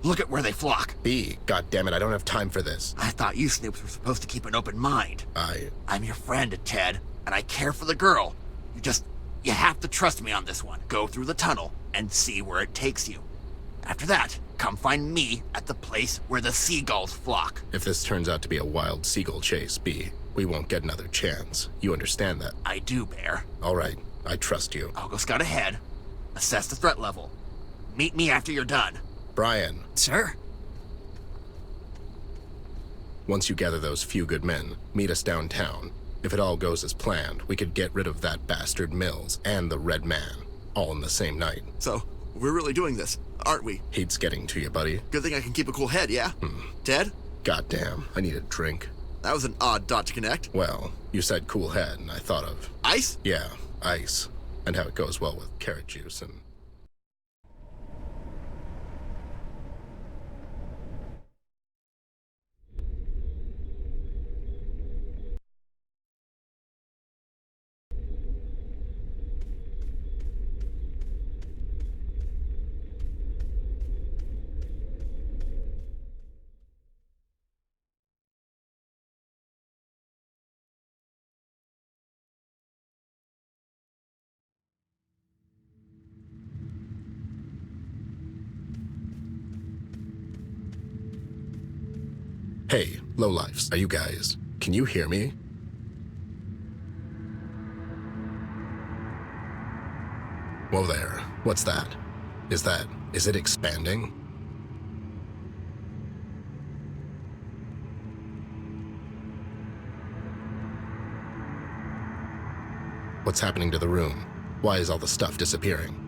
Look at where they flock. B, god damn it, I don't have time for this. I thought you snoops were supposed to keep an open mind. I'm your friend, Ted, and I care for the girl. You have to trust me on this one. Go through the tunnel and see where it takes you. After that, come find me at the place where the seagulls flock. If this turns out to be a wild seagull chase, B, we won't get another chance. You understand that? I do, Bear. All right, I trust you. I'll go scout ahead, assess the threat level. Meet me after you're done. Brian. Sir? Once you gather those few good men, meet us downtown. If it all goes as planned, we could get rid of that bastard Mills and the Red Man, all in the same night. So, we're really doing this, aren't we? Heat's getting to you, buddy. Good thing I can keep a cool head, yeah? Ted? Goddamn, I need a drink. That was an odd dot to connect. Well, you said cool head, and I thought of... Ice? Yeah, ice. And how it goes well with carrot juice and... Hey, lowlifes, are you guys... Can you hear me? Whoa there, what's that? Is it expanding? What's happening to the room? Why is all the stuff disappearing?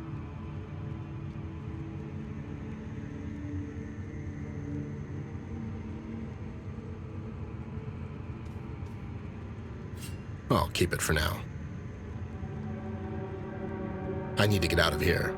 I'll keep it for now. I need to get out of here.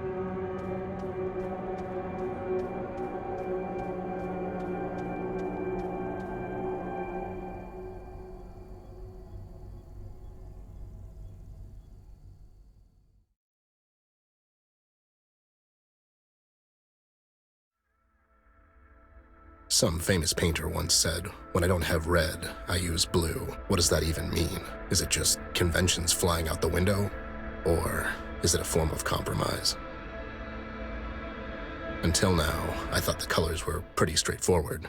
Some famous painter once said, "When I don't have red, I use blue." What does that even mean? Is it just conventions flying out the window? Or is it a form of compromise? Until now, I thought the colors were pretty straightforward.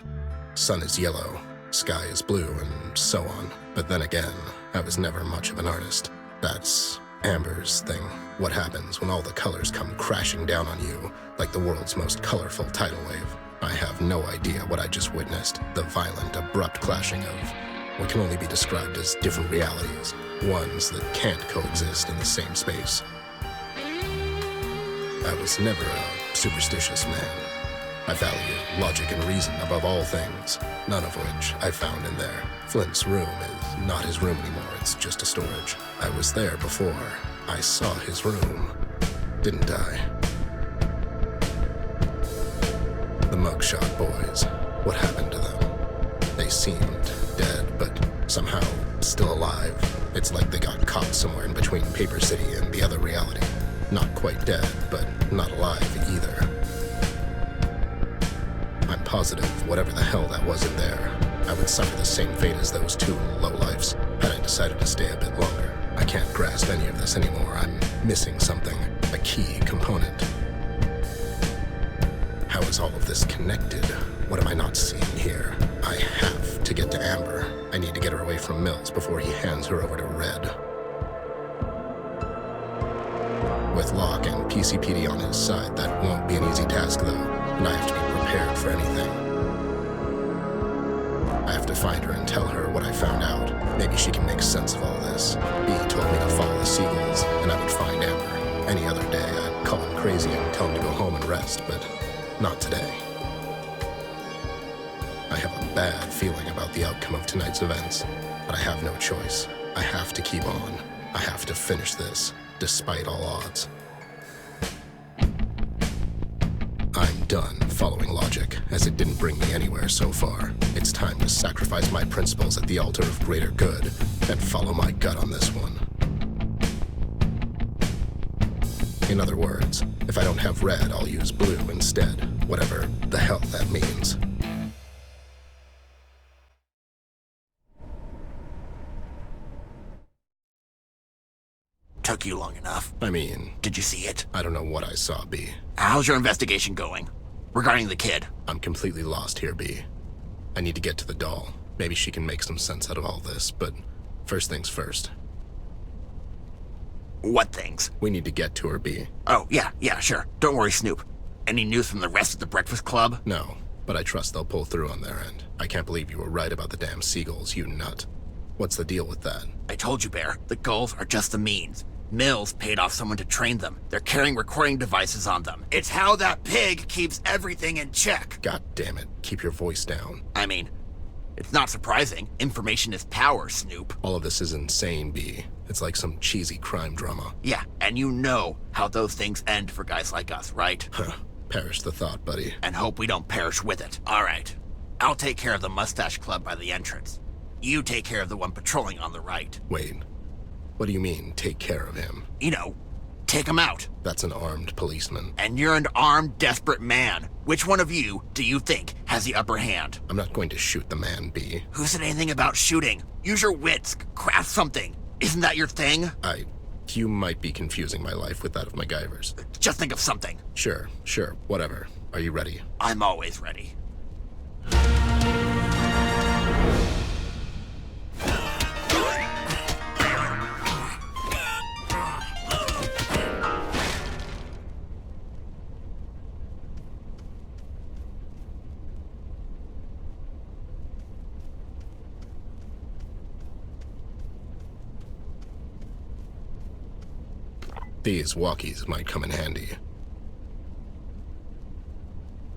Sun is yellow, sky is blue, and so on. But then again, I was never much of an artist. That's Amber's thing. What happens when all the colors come crashing down on you like the world's most colorful tidal wave? I have no idea what I just witnessed. The violent, abrupt clashing of what can only be described as different realities, ones that can't coexist in the same space. I was never a superstitious man. I value logic and reason above all things, none of which I found in there. Flint's room is not his room anymore, it's just a storage. I was there before I saw his room, didn't I? The mugshot boys, what happened to them? They seemed dead, but somehow still alive. It's like they got caught somewhere in between Paper City and the other reality. Not quite dead, but not alive either. I'm positive whatever the hell that was in there, I would suffer the same fate as those two lowlifes had I decided to stay a bit longer. I can't grasp any of this anymore. I'm missing something, a key component. How is all of this connected? What am I not seeing here? I have to get to Amber. I need to get her away from Mills before he hands her over to Red. With Locke and PCPD on his side, that won't be an easy task though, and I have to be prepared for anything. I have to find her and tell her what I found out. Maybe she can make sense of all this. B told me to follow the seagulls, and I would find Amber. Any other day, I'd call him crazy and tell him to go home and rest, but not today. bad feeling about the outcome of tonight's events, but I have no choice. I have to keep on. I have to finish this, despite all odds. I'm done following logic, as it didn't bring me anywhere so far. It's time to sacrifice my principles at the altar of greater good, and follow my gut on this one. In other words, if I don't have red, I'll use blue instead, whatever the hell that means. Took you long enough. I mean... Did you see it? I don't know what I saw, B. How's your investigation going? Regarding the kid? I'm completely lost here, B. I need to get to the doll. Maybe she can make some sense out of all this, but first things first. What things? We need to get to her, B. Oh, yeah, sure. Don't worry, Snoop. Any news from the rest of the Breakfast Club? No, but I trust they'll pull through on their end. I can't believe you were right about the damn seagulls, you nut. What's the deal with that? I told you, Bear. The gulls are just the means. Mills paid off someone to train them. They're carrying recording devices on them. It's how that pig keeps everything in check. God damn it. Keep your voice down. I mean, it's not surprising. Information is power, Snoop. All of this is insane, B. It's like some cheesy crime drama. Yeah, and you know how those things end for guys like us, right? Huh. Perish the thought, buddy. And hope we don't perish with it. All right. I'll take care of the Mustache Club by the entrance. You take care of the one patrolling on the right. Wait. What do you mean, take care of him? You know, take him out. That's an armed policeman. And you're an armed, desperate man. Which one of you do you think has the upper hand? I'm not going to shoot the man, B. Who said anything about shooting? Use your wits, craft something. Isn't that your thing? You might be confusing my life with that of MacGyver's. Just think of something. Sure, whatever. Are you ready? I'm always ready. These walkies might come in handy.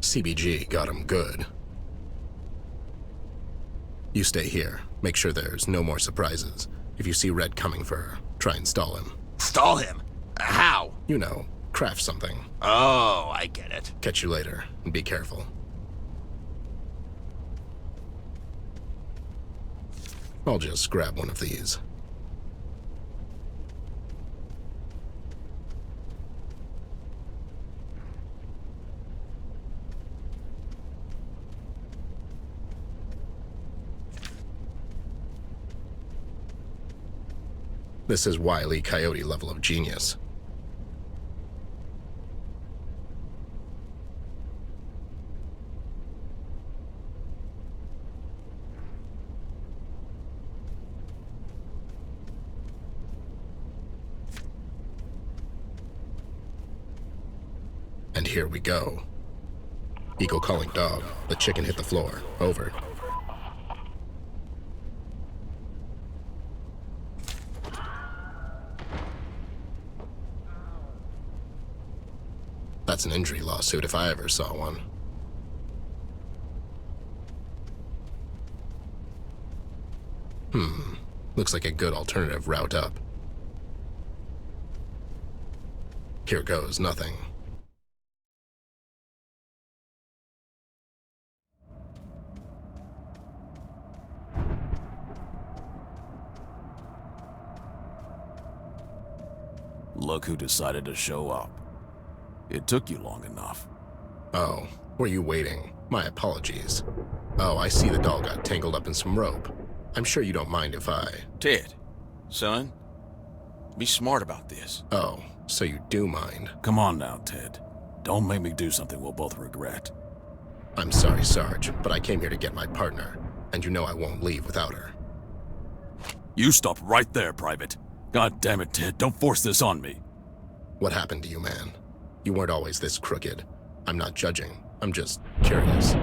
CBG got him good. You stay here. Make sure there's no more surprises. If you see Red coming for her, try and stall him. Stall him? How? You know, craft something. Oh, I get it. Catch you later, and be careful. I'll just grab one of these. This is Wile E. Coyote level of genius. And here we go. Eagle calling dog. The chicken hit the floor. Over. That's an injury lawsuit if I ever saw one. Looks like a good alternative route up. Here goes nothing. Look who decided to show up. It took you long enough. Oh, were you waiting? My apologies. Oh, I see the doll got tangled up in some rope. I'm sure you don't mind if I... Ted, son, be smart about this. Oh, so you do mind. Come on now, Ted. Don't make me do something we'll both regret. I'm sorry, Sarge, but I came here to get my partner, and you know I won't leave without her. You stop right there, Private. God damn it, Ted, don't force this on me. What happened to you, man? You weren't always this crooked. I'm not judging. I'm just curious.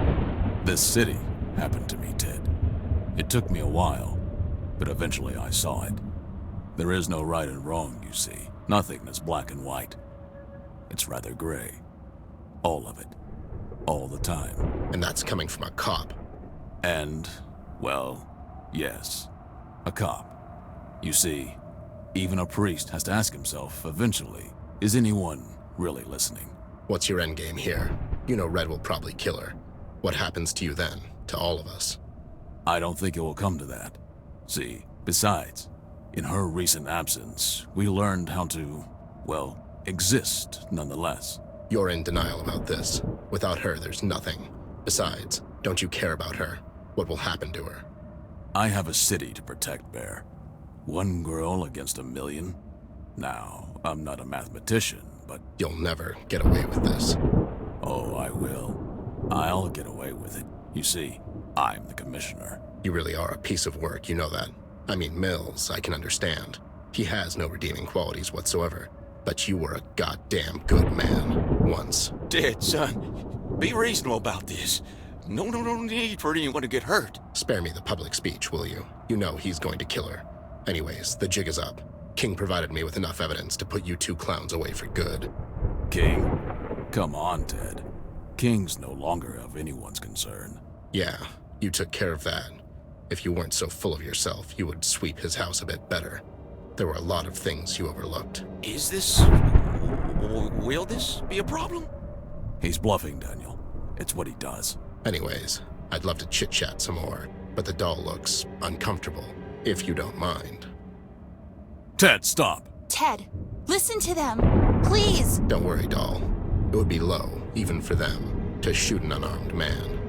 This city happened to me, Ted. It took me a while, but eventually I saw it. There is no right and wrong, you see. Nothing is black and white. It's rather gray. All of it. All the time. And that's coming from a cop. And, well, yes, a cop. You see, even a priest has to ask himself, eventually, is anyone really listening? What's your endgame here? You know Red will probably kill her. What happens to you then? To all of us? I don't think it will come to that. See, besides, in her recent absence, we learned how to, well, exist nonetheless. You're in denial about this. Without her, there's nothing. Besides, don't you care about her? What will happen to her? I have a city to protect, Bear. One girl against 1,000,000? Now, I'm not a mathematician, but... You'll never get away with this. Oh, I will. I'll get away with it. You see, I'm the commissioner. You really are a piece of work, you know that. I mean, Mills, I can understand. He has no redeeming qualities whatsoever. But you were a goddamn good man. Once. Dead, son. Be reasonable about this. No need for anyone to get hurt. Spare me the public speech, will you? You know he's going to kill her. Anyways, the jig is up. King provided me with enough evidence to put you two clowns away for good. King? Come on, Ted. King's no longer of anyone's concern. Yeah, you took care of that. If you weren't so full of yourself, you would sweep his house a bit better. There were a lot of things you overlooked. Is this... will this be a problem? He's bluffing, Daniel. It's what he does. Anyways, I'd love to chit-chat some more, but the doll looks uncomfortable, if you don't mind. Ted, stop! Ted, listen to them. Please! Don't worry, doll. It would be low, even for them, to shoot an unarmed man.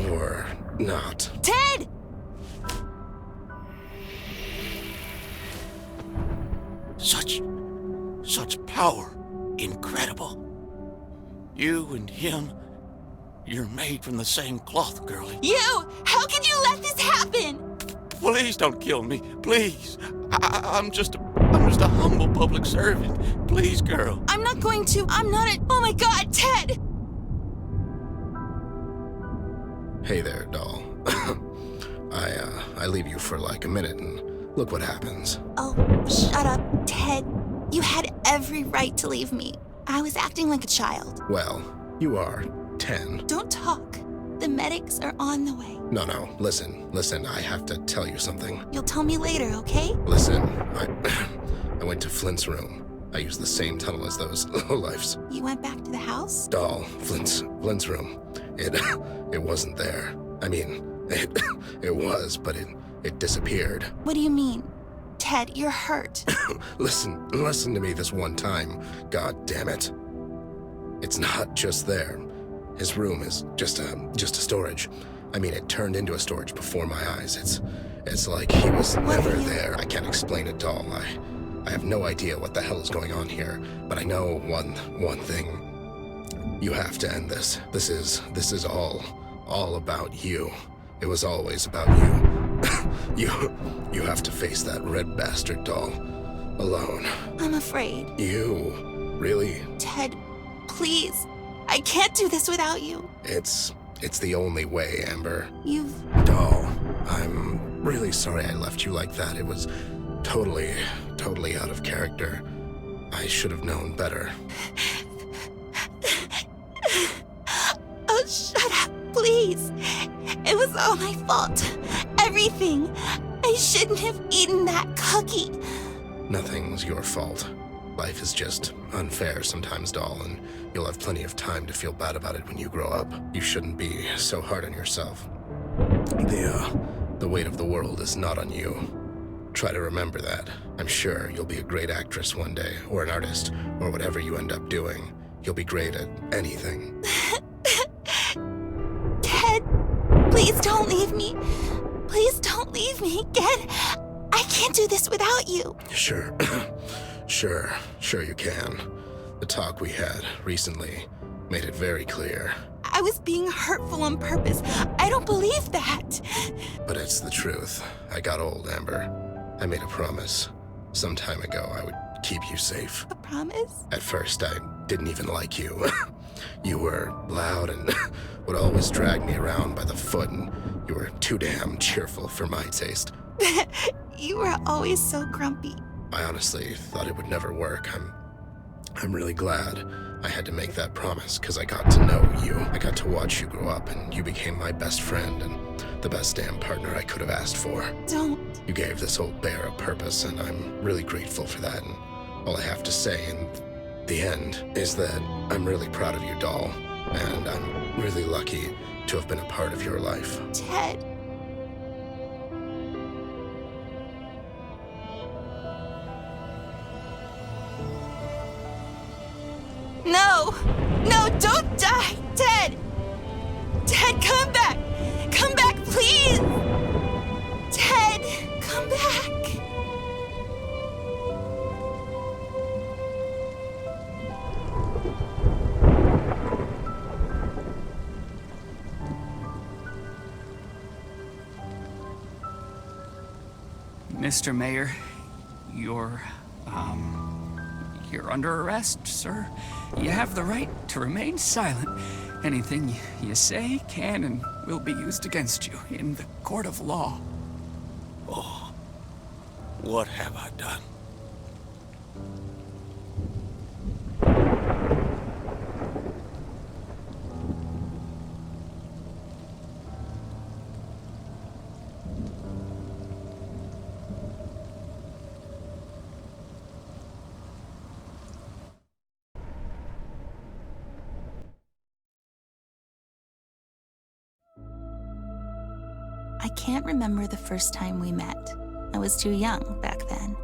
Or not. Ted! Such power. Incredible. You and him, you're made from the same cloth, girlie. You! How could you let this happen? Please don't kill me. Please. I'm just a humble public servant. Please, girl. I'm not going to. I'm not a... Oh my God, Ted! Hey there, doll. I leave you for like a minute and look what happens. Oh, shut up, Ted. You had every right to leave me. I was acting like a child. Well, you are 10. Don't talk. The medics are on the way. No, listen, I have to tell you something. You'll tell me later, okay? Listen, I went to Flint's room. I used the same tunnel as those lowlifes. You went back to the house? Doll, Flint's room. It wasn't there. I mean, it was, but it disappeared. What do you mean? Ted, you're hurt. Listen to me this one time. God damn it. It's not just there. His room is just a storage. I mean, it turned into a storage before my eyes. It's like he was never there. I can't explain it, doll. I have no idea what the hell is going on here, but I know one thing. You have to end this. This is all about you. It was always about you. You have to face that red bastard, doll. Alone. I'm afraid. You? Really? Ted, please. I can't do this without you. It's the only way, Amber. Doll, I'm really sorry I left you like that. It was totally out of character. I should have known better. Oh, shut up, please. It was all my fault. Everything. I shouldn't have eaten that cookie. Nothing's your fault. Life is just unfair sometimes, doll, and you'll have plenty of time to feel bad about it when you grow up. You shouldn't be so hard on yourself. The weight of the world is not on you. Try to remember that. I'm sure you'll be a great actress one day, or an artist, or whatever you end up doing. You'll be great at anything. Ted, please don't leave me. Please don't leave me again. I can't do this without you. Sure. Sure you can. The talk we had recently made it very clear. I was being hurtful on purpose. I don't believe that. But it's the truth. I got old, Amber. I made a promise. Some time ago, I would keep you safe. A promise? At first, I didn't even like you. You were loud and would always drag me around by the foot, and you were too damn cheerful for my taste. You were always so grumpy. I honestly thought it would never work. I'm really glad I had to make that promise because I got to know you. I got to watch you grow up, and you became my best friend and the best damn partner I could have asked for. Don't. You gave this old bear a purpose, and I'm really grateful for that. And all I have to say in the end is that I'm really proud of you, doll, and I'm really lucky to have been a part of your life. Ted. No! No, don't die! Ted! Ted, come back! Come back, please! Ted, come back! Mr. Mayor, you're under arrest, sir. You have the right to remain silent. Anything you say can and will be used against you in the court of law. Oh, what have I done? I can't remember the first time we met. I was too young back then.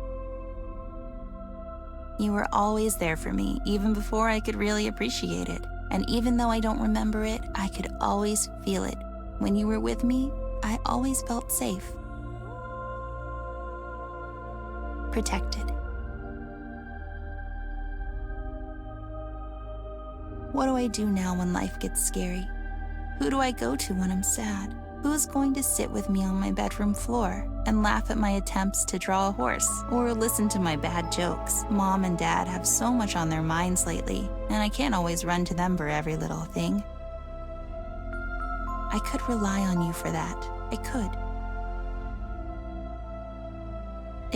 You were always there for me, even before I could really appreciate it. And even though I don't remember it, I could always feel it. When you were with me, I always felt safe. Protected. What do I do now when life gets scary? Who do I go to when I'm sad? Who's going to sit with me on my bedroom floor and laugh at my attempts to draw a horse or listen to my bad jokes? Mom and Dad have so much on their minds lately, and I can't always run to them for every little thing. I could rely on you for that. I could.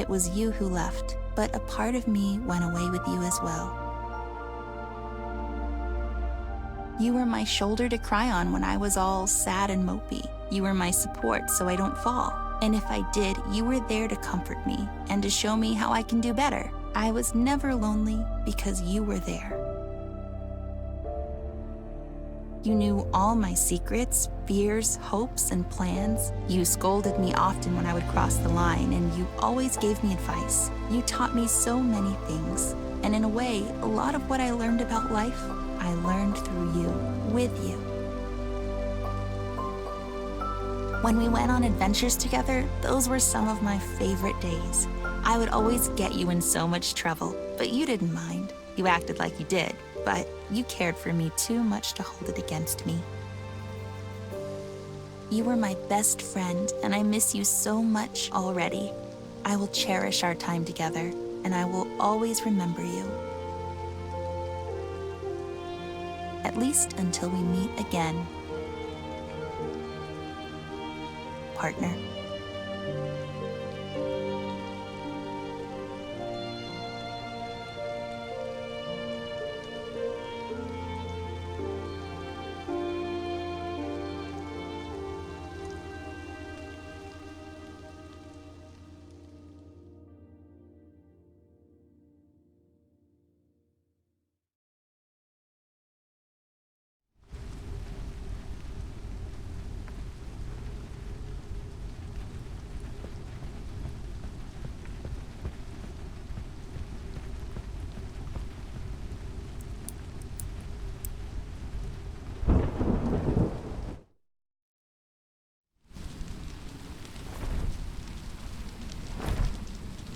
It was you who left, but a part of me went away with you as well. You were my shoulder to cry on when I was all sad and mopey. You were my support so I don't fall. And if I did, you were there to comfort me and to show me how I can do better. I was never lonely because you were there. You knew all my secrets, fears, hopes, and plans. You scolded me often when I would cross the line, and you always gave me advice. You taught me so many things. And in a way, a lot of what I learned about life, I learned through you, with you. When we went on adventures together, those were some of my favorite days. I would always get you in so much trouble, but you didn't mind. You acted like you did, but you cared for me too much to hold it against me. You were my best friend, and I miss you so much already. I will cherish our time together, and I will always remember you. At least until we meet again. Partner.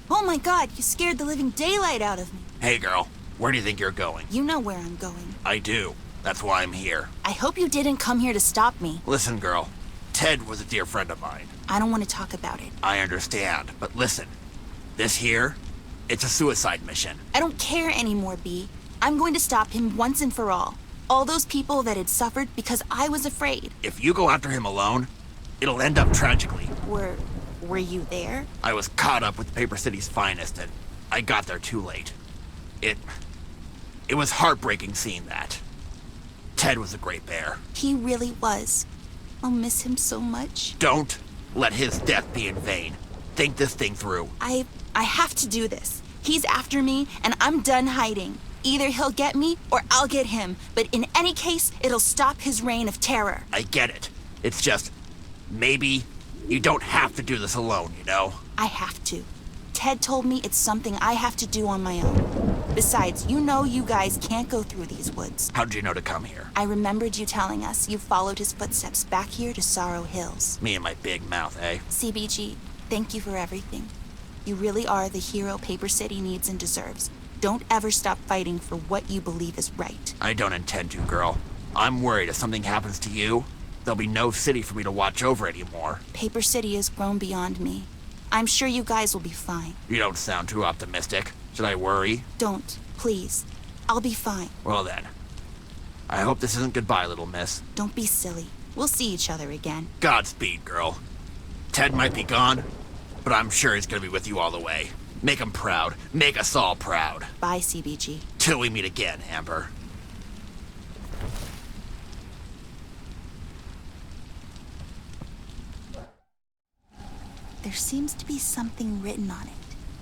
Oh my God, you scared the living daylight out of me. Hey, girl, where do you think you're going? You know where I'm going. I do. That's why I'm here. I hope you didn't come here to stop me. Listen, girl, Ted was a dear friend of mine. I don't want to talk about it. I understand, but listen. This here, it's a suicide mission. I don't care anymore, B. I'm going to stop him once and for all. All those people that had suffered because I was afraid. If you go after him alone, it'll end up tragically. Were you there? I was caught up with Paper City's finest, and I got there too late. It was heartbreaking seeing that. Ted was a great bear. He really was. I'll miss him so much. Don't let his death be in vain. Think this thing through. I have to do this. He's after me, and I'm done hiding. Either he'll get me, or I'll get him. But in any case, it'll stop his reign of terror. I get it. It's just, maybe you don't have to do this alone, you know? I have to. Ted told me it's something I have to do on my own. Besides, you know you guys can't go through these woods. How did you know to come here? I remembered you telling us you followed his footsteps back here to Sorrow Hills. Me and my big mouth, eh? CBG, thank you for everything. You really are the hero Paper City needs and deserves. Don't ever stop fighting for what you believe is right. I don't intend to, girl. I'm worried if something happens to you, there'll be no city for me to watch over anymore. Paper City has grown beyond me. I'm sure you guys will be fine. You don't sound too optimistic. Should I worry? Don't, please. I'll be fine. Well then. I hope this isn't goodbye, little miss. Don't be silly. We'll see each other again. Godspeed, girl. Ted might be gone, but I'm sure he's gonna be with you all the way. Make him proud. Make us all proud. Bye, CBG. Till we meet again, Amber. There seems to be something written on it.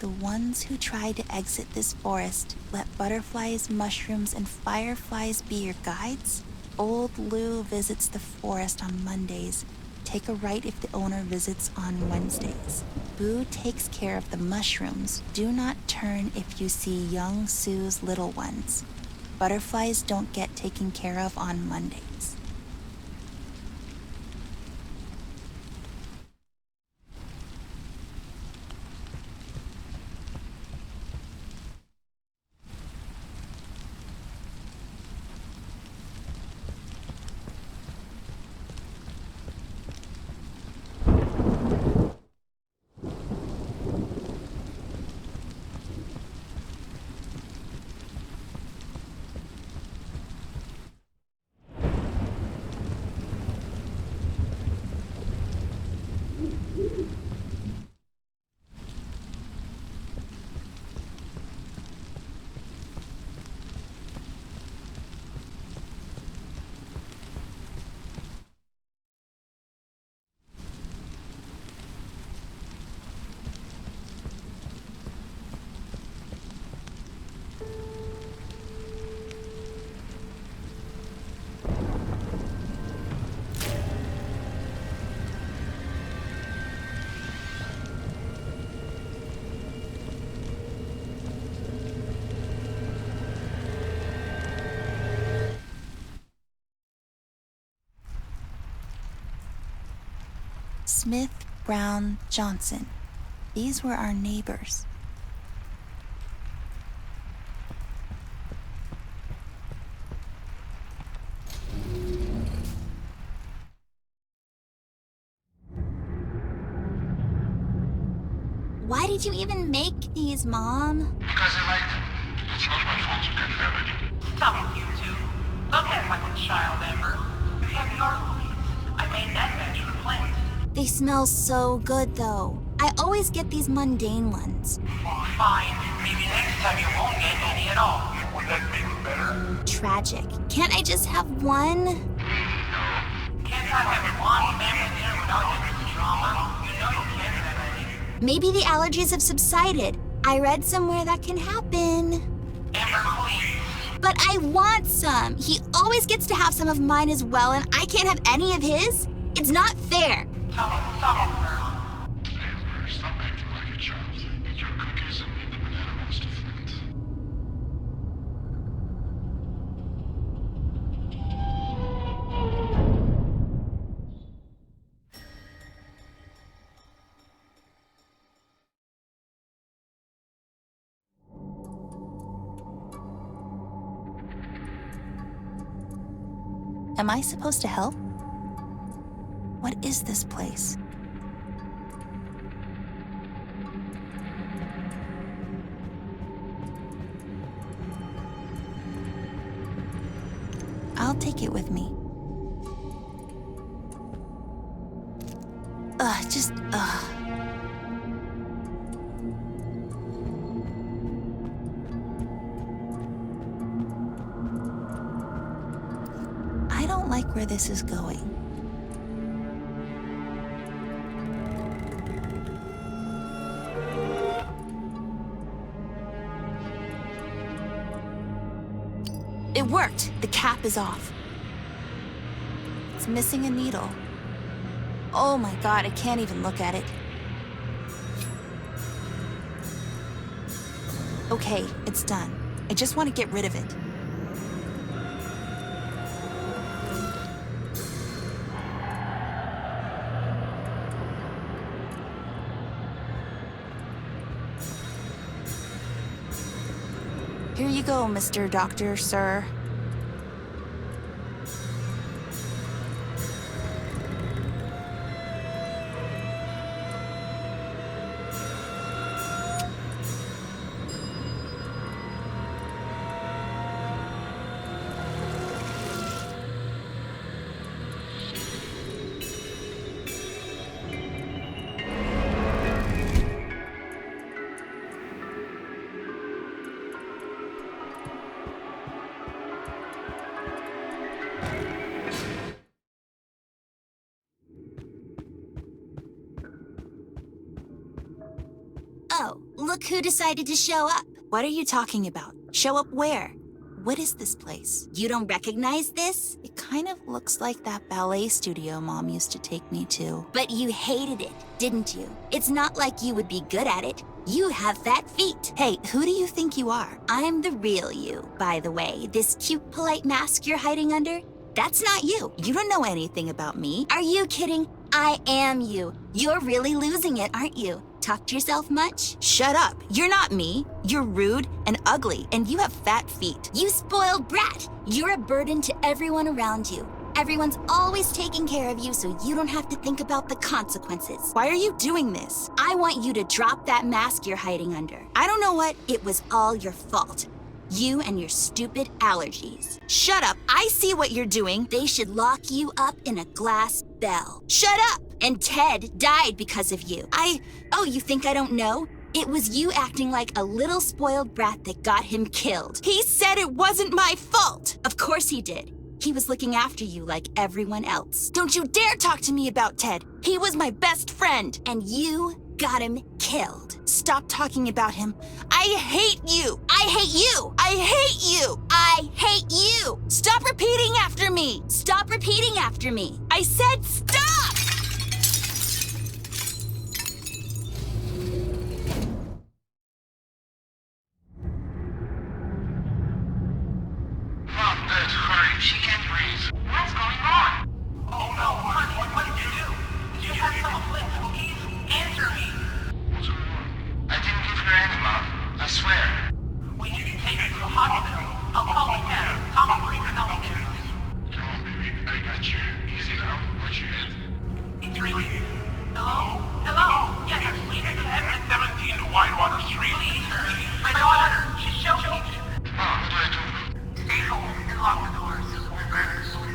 The ones who try to exit this forest, let butterflies, mushrooms, and fireflies be your guides. Old Lou visits the forest on Mondays. Take a right if the owner visits on Wednesdays. Boo takes care of the mushrooms. Do not turn if you see young Sue's little ones. Butterflies don't get taken care of on Mondays. Smith, Brown, Johnson. These were our neighbors. Why did you even make these, Mom? Because I like them. It's not my fault you couldn't have it. Stop it, you two. Don't act like a child, Amber. You have your leads. I made that batch for Flint. They smell so good, though. I always get these mundane ones. Fine. Maybe next time you won't get any at all. Would that make it better? Tragic. Can't I just have one? Can't I have one family dinner without this drama? You know you can't have any. Maybe the allergies have subsided. I read somewhere that can happen. Amber, please. But I want some. He always gets to have some of mine as well, and I can't have any of his? It's not fair. Stop, girl. Amber, stop acting like a child. Eat your cookies and leave the banana ones to Flint. Am I supposed to help? What is this place? I'll take it with me. Ugh. where this is going. It worked! The cap is off. It's missing a needle. Oh my god, I can't even look at it. Okay, it's done. I just want to get rid of it. Here you go, Mr. Doctor, sir. Oh, look who decided to show up. What are you talking about? Show up where? What is this place? You don't recognize this? It kind of looks like that ballet studio Mom used to take me to. But you hated it, didn't you? It's not like you would be good at it. You have fat feet. Hey, who do you think you are? I'm the real you, by the way. This cute, polite mask you're hiding under? That's not you. You don't know anything about me. Are you kidding? I am you. You're really losing it, aren't you? Talk to yourself much? Shut up. You're not me. You're rude and ugly, and you have fat feet. You spoiled brat. You're a burden to everyone around you. Everyone's always taking care of you so you don't have to think about the consequences. Why are you doing this? I want you to drop that mask you're hiding under. I don't know what. It was all your fault. You and your stupid allergies. Shut up. I see what you're doing. They should lock you up in a glass bell. Shut up. And Ted died because of you. Oh, you think I don't know? It was you acting like a little spoiled brat that got him killed. He said it wasn't my fault. Of course he did. He was looking after you like everyone else. Don't you dare talk to me about Ted. He was my best friend. And you got him killed. Stop talking about him. I hate you. I hate you. I hate you. I hate you. Stop repeating after me. Stop repeating after me. I said stop. Mom, Dad, hurry. She can't breathe. What's going on? Oh no, honey, what did you do? Did you have some flip cookies? Answer me. What's going on? I didn't give her any, Mom. I swear. We need to take her to the hospital. I'll call the cab. Tommy, bring her down here. Come on, baby. I got you. Easy now. Watch your head. It's really you. Hello? Hello? Yes, please. It's 17 Whitewater Street. Please, hurry. My daughter. She's choking. Mom, what do I do? Stay home and lock the doors. We're very sorry. Okay.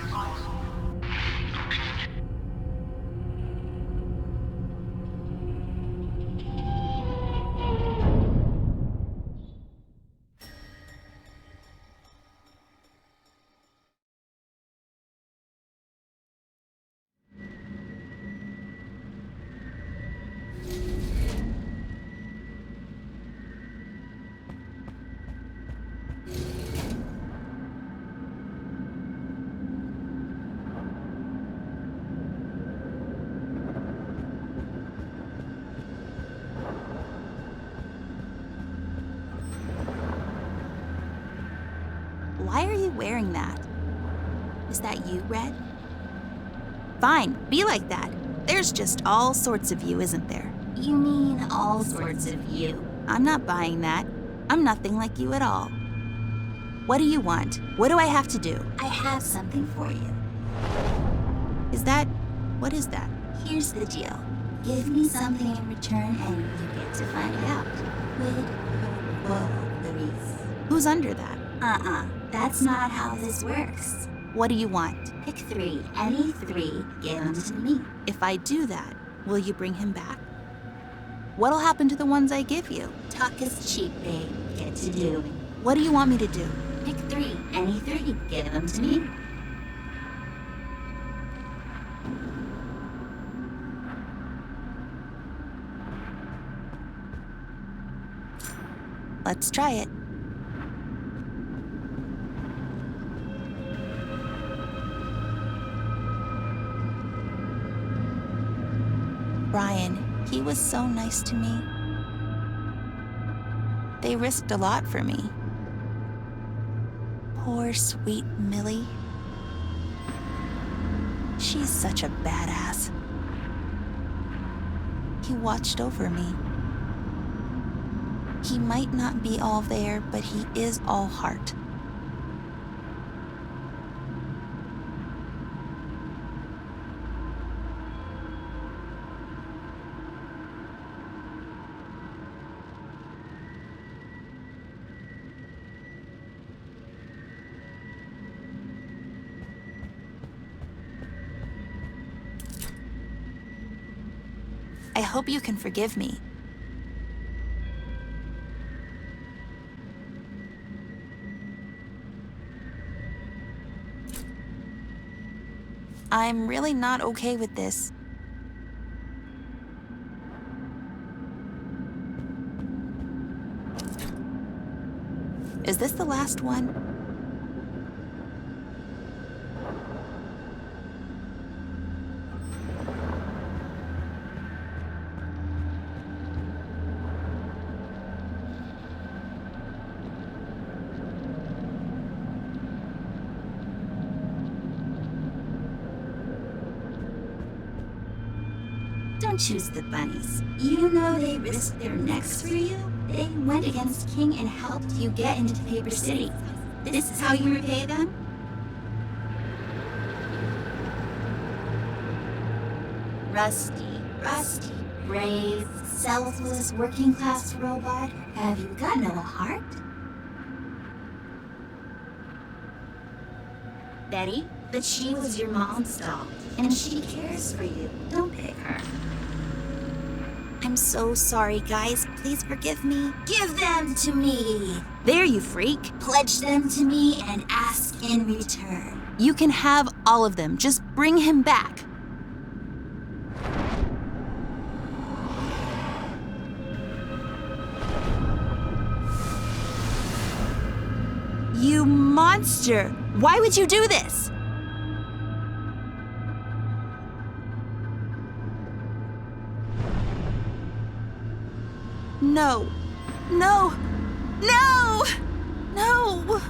Why are you wearing that? Is that you, Red? Fine, be like that. There's just all sorts of you, isn't there? You mean all sorts of you? I'm not buying that. I'm nothing like you at all. What do you want? What do I have to do? I have something for you. What is that? Here's the deal. Give me something in return and you get to find out. Quid pro quo, Clarice. Who's under that? That's not how this works. What do you want? Pick 3. Any 3, give them to me. If I do that, will you bring him back? What'll happen to the ones I give you? Talk is cheap, babe. Get to doing. What do you want me to do? Pick 3. Any 3, give them to me. Let's try it. Brian, he was so nice to me. They risked a lot for me. Poor, sweet Millie. She's such a badass. He watched over me. He might not be all there, but he is all heart. I hope you can forgive me. I'm really not okay with this. Is this the last one? Don't choose the bunnies. You know they risked their necks for you. They went against King and helped you get into Paper City. This is how you repay them? Rusty, brave, selfless, working-class robot. Have you got no heart? Betty, but she was your mom's doll, and she cares for you. Don't pick her. I'm so sorry, guys. Please forgive me. Give them to me. There, you freak. Pledge them to me and ask in return. You can have all of them. Just bring him back. You monster! Why would you do this? No. No. No! No!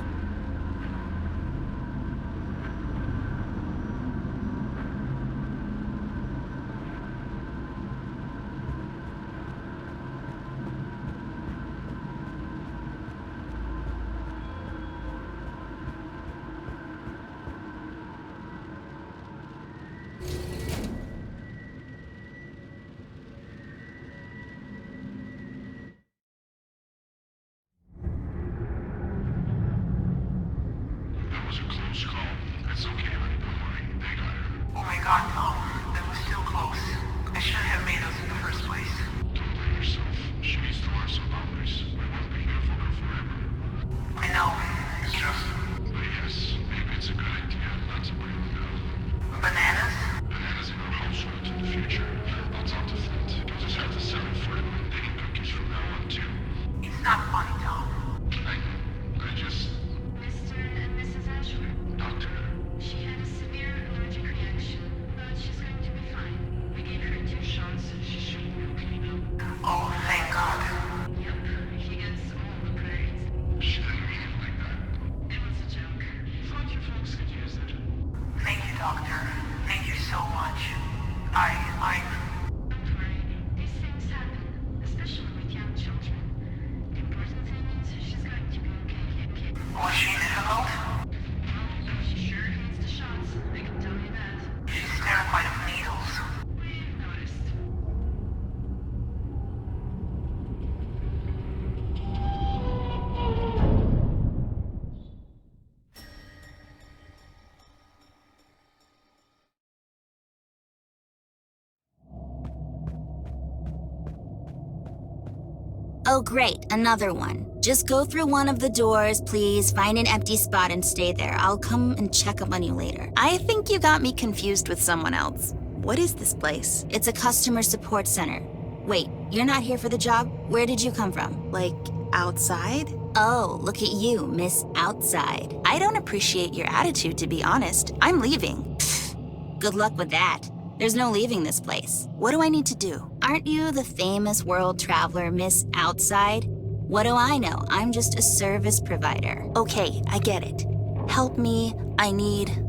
It's okay, honey, don't worry. They got her. Oh my god, no. That was still close. I shouldn't have made us in the first place. Don't blame yourself. She needs to learn some boundaries. We won't be here for her forever. I know. It's just... But yes, maybe it's a good idea not to bring them out. Bananas? Bananas in our household in the future. I'll talk to Flint. I'll just have to settle for him baking cookies from now on, too. It's not funny, Tom. I just... Mr. and Mrs. Ashford. Doctor. She had a severe allergic reaction, but she's going to be fine. We gave her 2 shots, so she should be okay now. Oh, thank God. Yep, he gets all the praise. She didn't mean it like that. It was a joke. Thought you folks could use it. Thank you, Doctor. Thank you so much. Don't worry. These things happen, especially with young children. The important thing is she's going to be okay. Was she difficult? She sure hates the shots, I can tell you that. She's terrified of needles. We've noticed. Oh, great, another one. Just go through one of the doors, please. Find an empty spot and stay there. I'll come and check up on you later. I think you got me confused with someone else. What is this place? It's a customer support center. Wait, you're not here for the job? Where did you come from? Like, Outside? Oh, look at you, Miss Outside. I don't appreciate your attitude, to be honest. I'm leaving. Good luck with that. There's no leaving this place. What do I need to do? Aren't you the famous world traveler, Miss Outside? What do I know? I'm just a service provider. Okay, I get it. Help me. I need,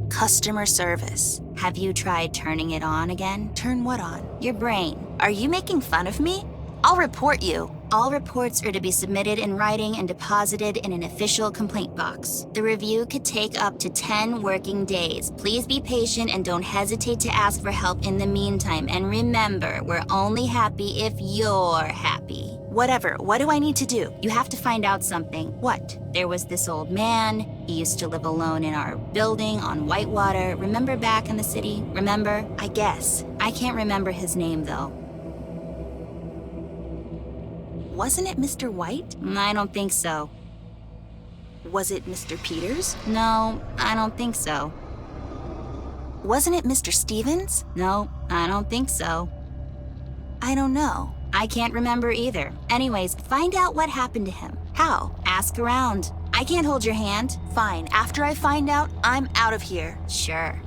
customer service. Have you tried turning it on again? Turn what on? Your brain. Are you making fun of me? I'll report you. All reports are to be submitted in writing and deposited in an official complaint box. The review could take up to 10 working days. Please be patient and don't hesitate to ask for help in the meantime. And remember, we're only happy if you're happy. Whatever. What do I need to do? You have to find out something. What? There was this old man. He used to live alone in our building on Whitewater. Remember back in the city? Remember? I guess. I can't remember his name, though. Wasn't it Mr. White? I don't think so. Was it Mr. Peters? No, I don't think so. Wasn't it Mr. Stevens? No, I don't think so. I don't know. I can't remember either. Anyways, find out what happened to him. How? Ask around. I can't hold your hand. Fine. After I find out, I'm out of here. Sure.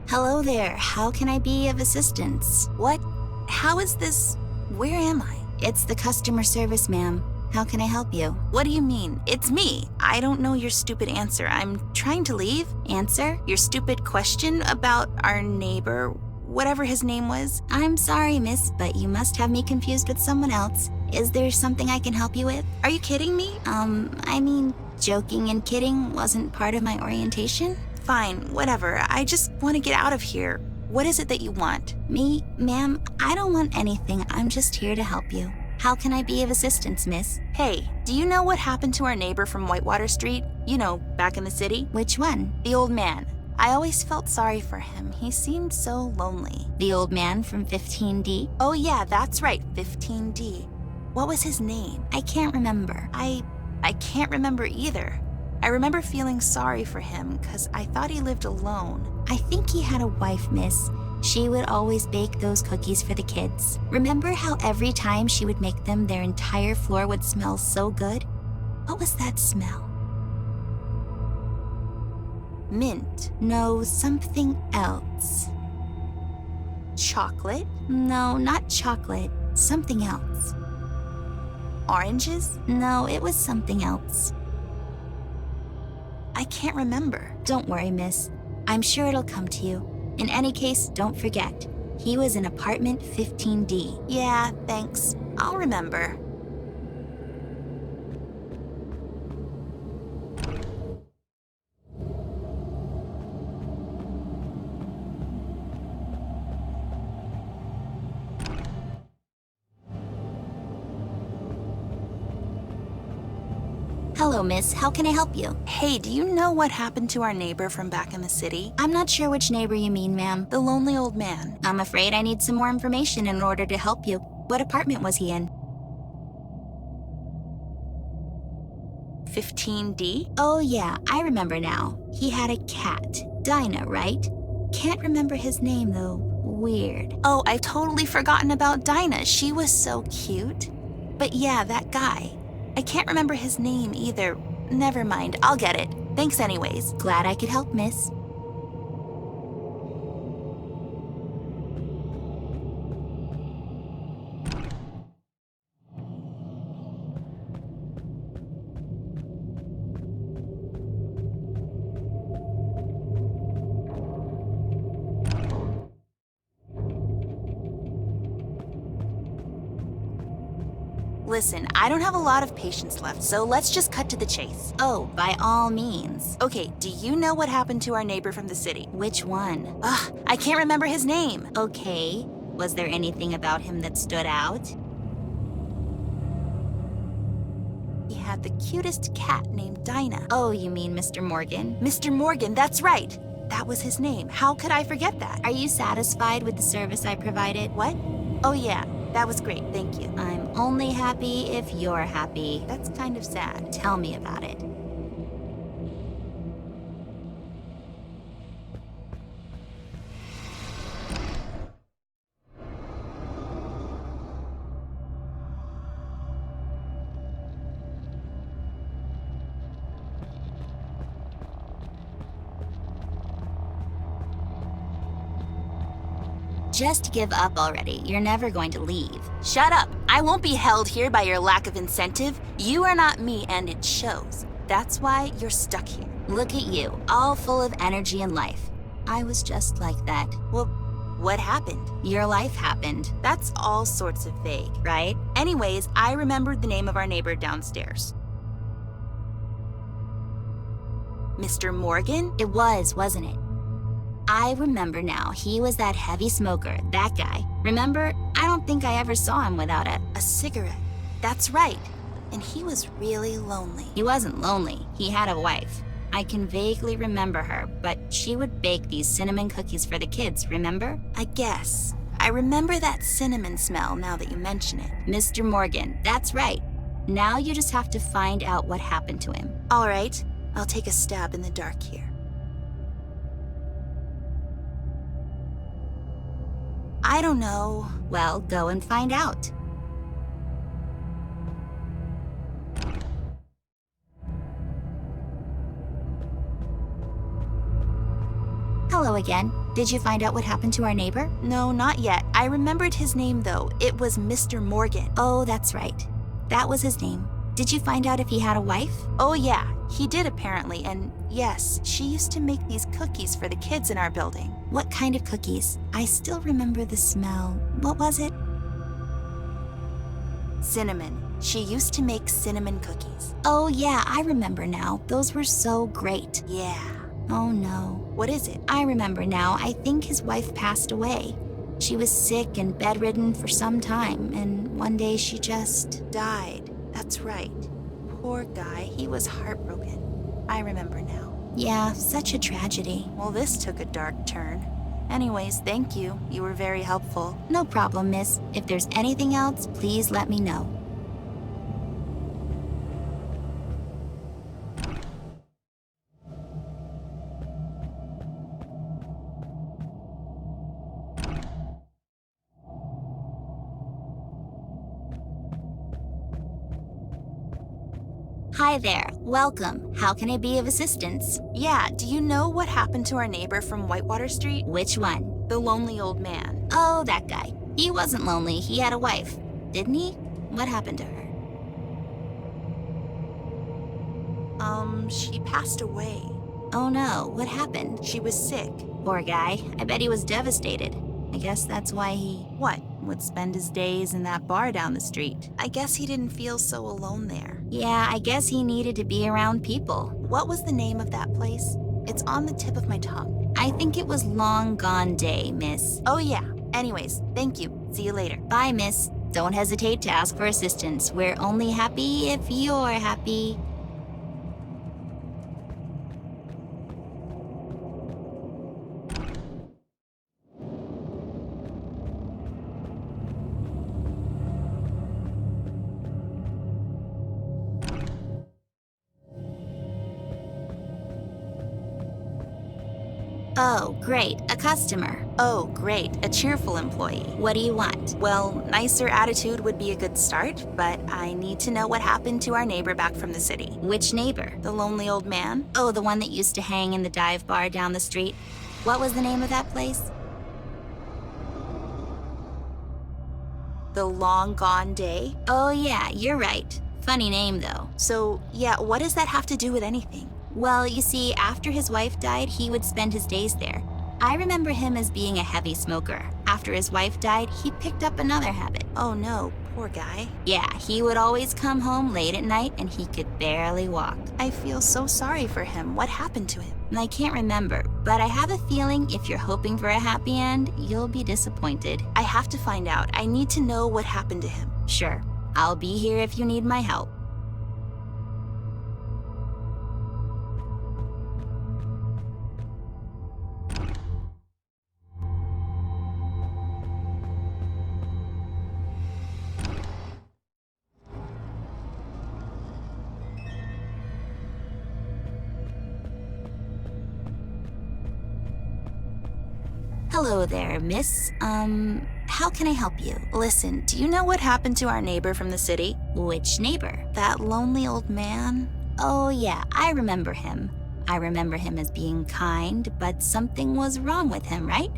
Hello there. How can I be of assistance? What? How is this? Where am I? It's the customer service, ma'am. How can I help you? What do you mean? It's me. I don't know your stupid answer. I'm trying to leave. Answer? Your stupid question about our neighbor, whatever his name was. I'm sorry, miss, but you must have me confused with someone else. Is there something I can help you with? Are you kidding me? I mean, joking and kidding wasn't part of my orientation. Fine, whatever. I just want to get out of here. What is it that you want? Me? Ma'am, I don't want anything. I'm just here to help you. How can I be of assistance, miss? Hey, do you know what happened to our neighbor from Whitewater Street? You know, back in the city? Which one? The old man. I always felt sorry for him. He seemed so lonely. The old man from 15D? Oh yeah, that's right, 15D. What was his name? I can't remember. I can't remember either. I remember feeling sorry for him because I thought he lived alone. I think he had a wife, miss. She would always bake those cookies for the kids. Remember how every time she would make them, their entire floor would smell so good? What was that smell? Mint. No, something else. Chocolate? No, not chocolate. Something else. Oranges? No, it was something else. I can't remember. Don't worry, miss. I'm sure it'll come to you. In any case, don't forget. He was in apartment 15D. Yeah, thanks. I'll remember. Hello, miss. How can I help you? Hey, do you know what happened to our neighbor from back in the city? I'm not sure which neighbor you mean, ma'am. The lonely old man. I'm afraid I need some more information in order to help you. What apartment was he in? 15D? Oh, yeah, I remember now. He had a cat. Dinah, right? Can't remember his name, though. Weird. Oh, I've totally forgotten about Dinah. She was so cute. But yeah, that guy. I can't remember his name either. Never mind, I'll get it. Thanks anyways. Glad I could help, miss. Listen, I don't have a lot of patience left, so let's just cut to the chase. Oh, by all means. Okay, do you know what happened to our neighbor from the city? Which one? Ugh, I can't remember his name. Okay, was there anything about him that stood out? He had the cutest cat named Dinah. Oh, you mean Mr. Morgan? Mr. Morgan, that's right. That was his name. How could I forget that? Are you satisfied with the service I provided? What? Oh yeah. That was great, thank you. I'm only happy if you're happy. That's kind of sad. Tell me about it. just give up already. You're never going to leave. Shut up. I won't be held here by your lack of incentive. You are not me, and it shows. That's why you're stuck here. Look at you, all full of energy and life. I was just like that. Well, what happened? Your life happened. That's all sorts of vague. Right? Anyways, I remembered the name of our neighbor downstairs. Mr. Morgan? It was, wasn't it? I remember now. He was that heavy smoker, that guy. Remember? I don't think I ever saw him without a cigarette. That's right. And he was really lonely. He wasn't lonely. He had a wife. I can vaguely remember her, but she would bake these cinnamon cookies for the kids, remember? I guess. I remember that cinnamon smell now that you mention it. Mr. Morgan, that's right. Now you just have to find out what happened to him. All right, I'll take a stab in the dark here. I don't know. Well, go and find out. Hello again. Did you find out what happened to our neighbor? No, not yet. I remembered his name, though. It was Mr. Morgan. Oh, that's right. That was his name. Did you find out if he had a wife? Oh, yeah. He did, apparently. And yes, she used to make these cookies for the kids in our building. What kind of cookies? I still remember the smell. What was it? Cinnamon. She used to make cinnamon cookies. Oh, yeah, I remember now. Those were so great. Yeah. Oh, no. What is it? I remember now. I think his wife passed away. She was sick and bedridden for some time, and one day she just died. That's right. Poor guy. He was heartbroken. I remember now. Yeah, such a tragedy. Well, this took a dark turn. Anyways, thank you. You were very helpful. No problem, miss. If there's anything else, please let me know. Hi there. Welcome. How can I be of assistance? Yeah, do you know what happened to our neighbor from Whitewater Street? Which one? The lonely old man. Oh, that guy. He wasn't lonely. He had a wife. Didn't he? What happened to her? She passed away. Oh no, what happened? She was sick. Poor guy. I bet he was devastated. I guess that's why he... What? Would spend his days in that bar down the street. I guess he didn't feel so alone there. Yeah, I guess he needed to be around people. What was the name of that place? It's on the tip of my tongue. I think it was Long Gone Day, miss. Oh yeah. Anyways, thank you. See you later. Bye, miss. Don't hesitate to ask for assistance. We're only happy if you're happy. Oh, great, a customer. Oh, great, a cheerful employee. What do you want? Well, nicer attitude would be a good start, but I need to know what happened to our neighbor back from the city. Which neighbor? The lonely old man. Oh, the one that used to hang in the dive bar down the street. What was the name of that place? The Long Gone Day. Oh yeah, you're right. Funny name though. So, yeah, what does that have to do with anything? Well, you see, after his wife died, he would spend his days there. I remember him as being a heavy smoker. After his wife died, he picked up another habit. Oh no, poor guy. Yeah, he would always come home late at night and he could barely walk. I feel so sorry for him. What happened to him? I can't remember, but I have a feeling if you're hoping for a happy end, you'll be disappointed. I have to find out. I need to know what happened to him. Sure. I'll be here if you need my help. Hello there, miss. How can I help you? Listen, do you know what happened to our neighbor from the city? Which neighbor? That lonely old man. Oh yeah, I remember him. I remember him as being kind, but something was wrong with him, right?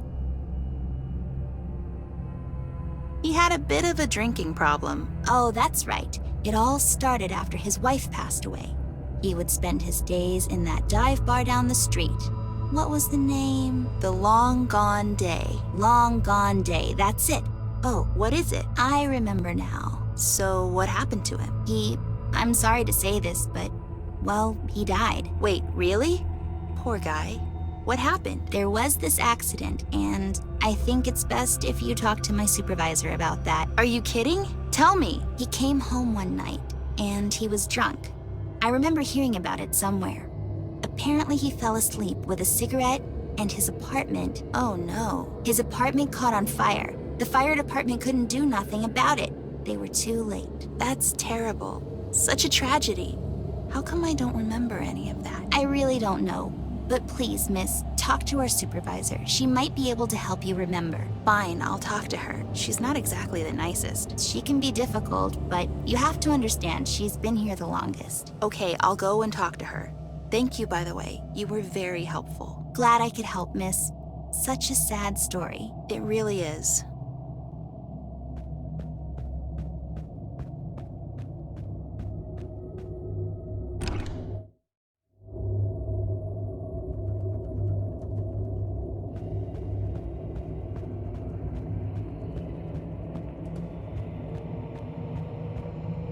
He had a bit of a drinking problem. Oh, that's right. It all started after his wife passed away. He would spend his days in that dive bar down the street. What was the name? The Long Gone Day. Long Gone Day, that's it. Oh, what is it? I remember now. So what happened to him? I'm sorry to say this, but, well, he died. Wait, really? Poor guy. What happened? There was this accident, and I think it's best if you talk to my supervisor about that. Are you kidding? Tell me. He came home one night, and he was drunk. I remember hearing about it somewhere. Apparently he fell asleep with a cigarette and his apartment. Oh no. His apartment caught on fire. The fire department couldn't do nothing about it. They were too late. That's terrible. Such a tragedy. How come I don't remember any of that? I really don't know. But please, miss, talk to our supervisor. She might be able to help you remember. Fine, I'll talk to her. She's not exactly the nicest. She can be difficult, but you have to understand she's been here the longest. Okay, I'll go and talk to her. Thank you, by the way. You were very helpful. Glad I could help, miss. Such a sad story. It really is.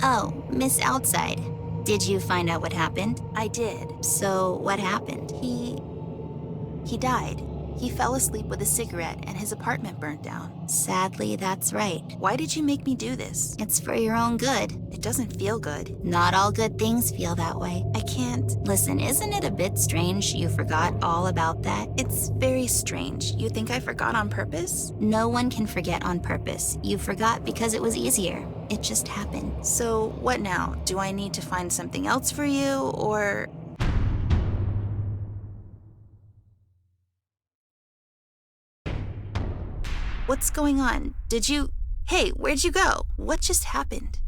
Oh, Miss Outside. Did you find out what happened? I did. So, what happened? He died. He fell asleep with a cigarette and his apartment burnt down. Sadly, that's right. Why did you make me do this? It's for your own good. It doesn't feel good. Not all good things feel that way. I can't. Listen, isn't it a bit strange you forgot all about that? It's very strange. You think I forgot on purpose? No one can forget on purpose. You forgot because it was easier. It just happened. So, what now? Do I need to find something else for you, or... What's going on? Did you... Hey, where'd you go? What just happened?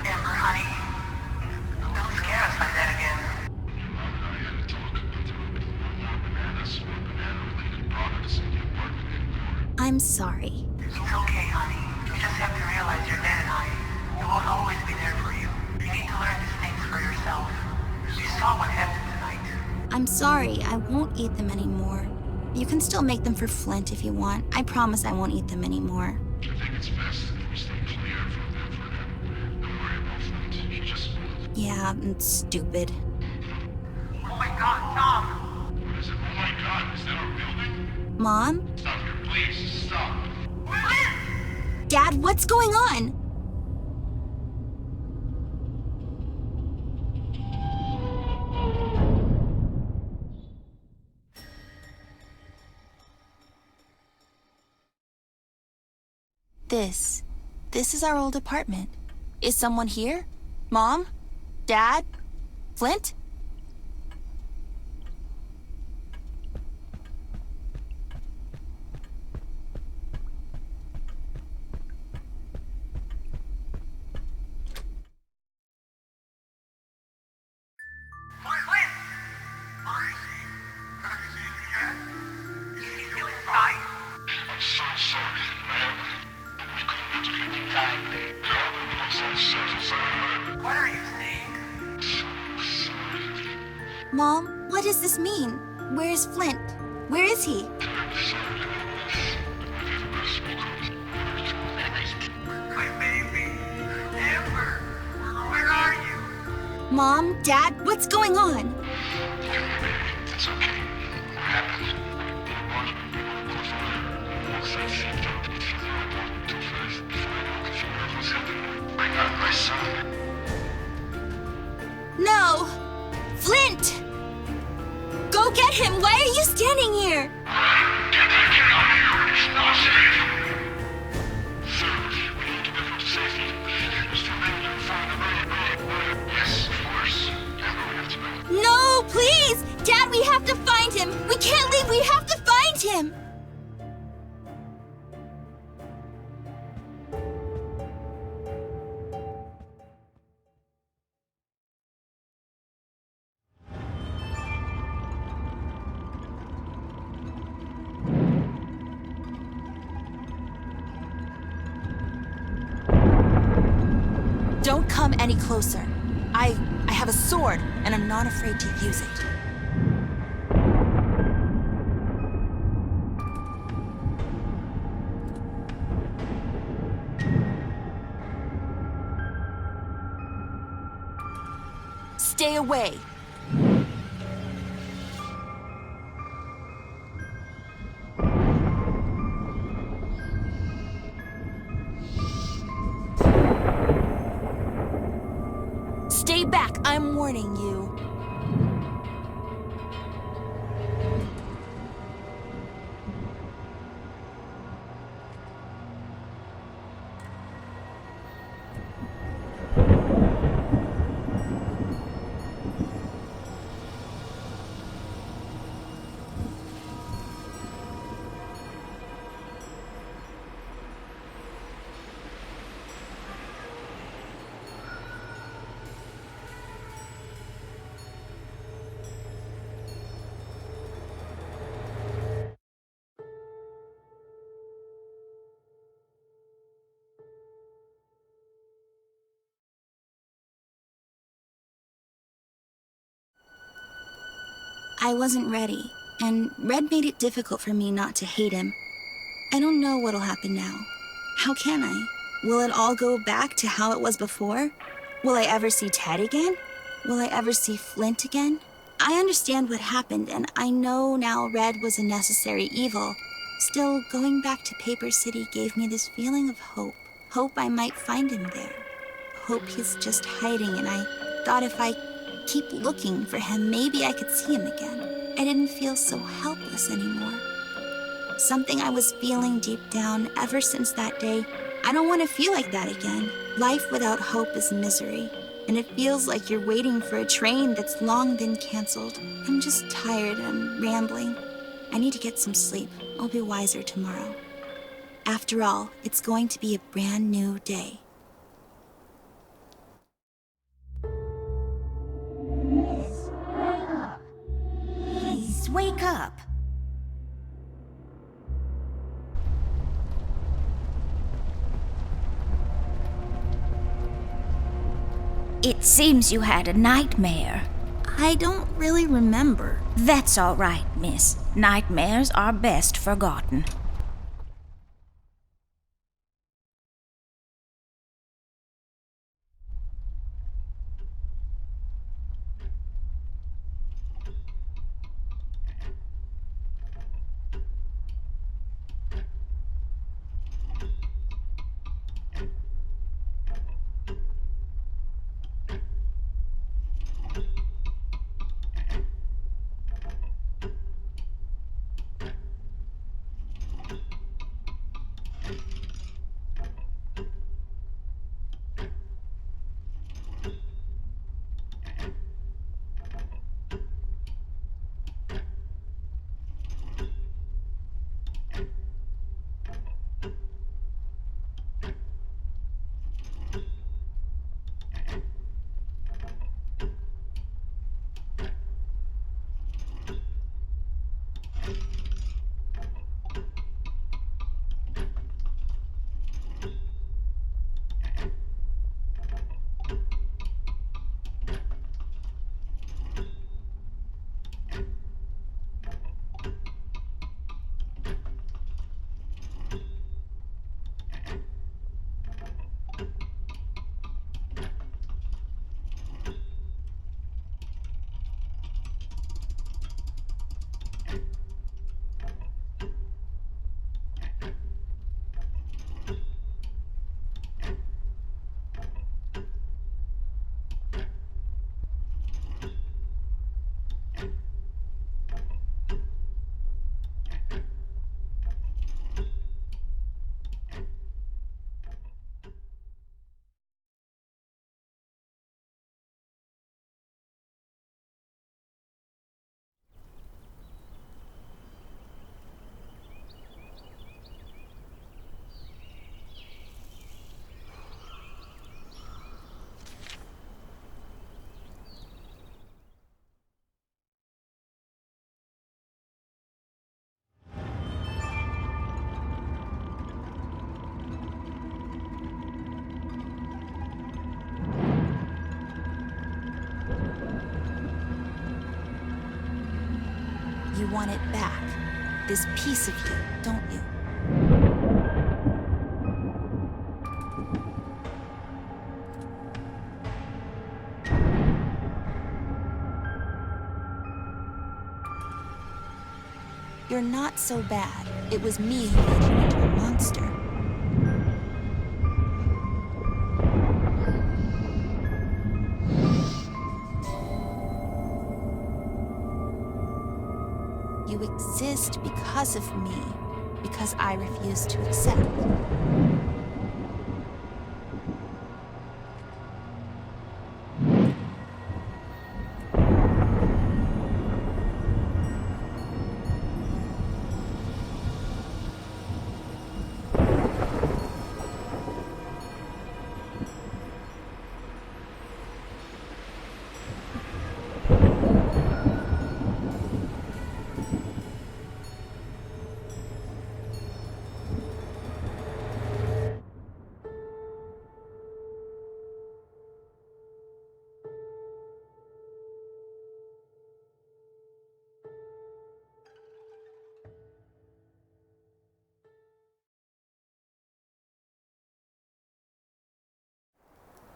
Amber, honey, don't scare us like that again. I'm sorry. It's okay, honey. You just have to realize your dad and I will always be there for you. You need to learn these things for yourself. You saw what happened tonight. I'm sorry. I won't eat them anymore. You can still make them for Flint if you want. I promise I won't eat them anymore. I think it's best that we stay clear from them for now. Don't worry about Flint. He just... Yeah, it's stupid. Oh my God, Tom! What is it? Oh my God, is that our building? Mom? Stop here, please. Stop. Dad, what's going on? This is our old apartment. Is someone here? Mom? Dad? Flint? I'm so sorry, man. We couldn't do anything. I'm so sorry. What are you saying? So sorry. Mom, what does this mean? Where's Flint? Where is he? My baby. Amber, where are you? Mom, Dad, what's going on? It's okay. What happened? I got my son. No! Flint! Go get him! Why are you standing here? Get out of here! It's not safe! Sir, we need to get him to safety. Mr. Mendon found the road. Yes, of course. Amber, we have to know. No, please! Dad, we have to find him! We can't leave! We have to find him! come any closer. I have a sword, and I'm not afraid to use it. Stay away. Stay back, I'm warning you. I wasn't ready, and Red made it difficult for me not to hate him. I don't know what'll happen now. How can I? Will it all go back to how it was before? Will I ever see Ted again? Will I ever see Flint again? I understand what happened, and I know now Red was a necessary evil. Still, going back to Paper City gave me this feeling of hope. Hope I might find him there. Hope he's just hiding, and I thought if I keep looking for him, maybe I could see him again. I didn't feel so helpless anymore. Something I was feeling deep down ever since that day. I don't want to feel like that again. Life without hope is misery, and it feels like you're waiting for a train that's long been canceled. I'm just tired and rambling. I need to get some sleep. I'll be wiser tomorrow. After all, it's going to be a brand new day. Please, wake up. It seems you had a nightmare. I don't really remember. That's all right, miss. Nightmares are best forgotten. You want it back. This piece of you, don't you? You're not so bad. It was me who made you into a monster. You exist because of me, because I refuse to accept.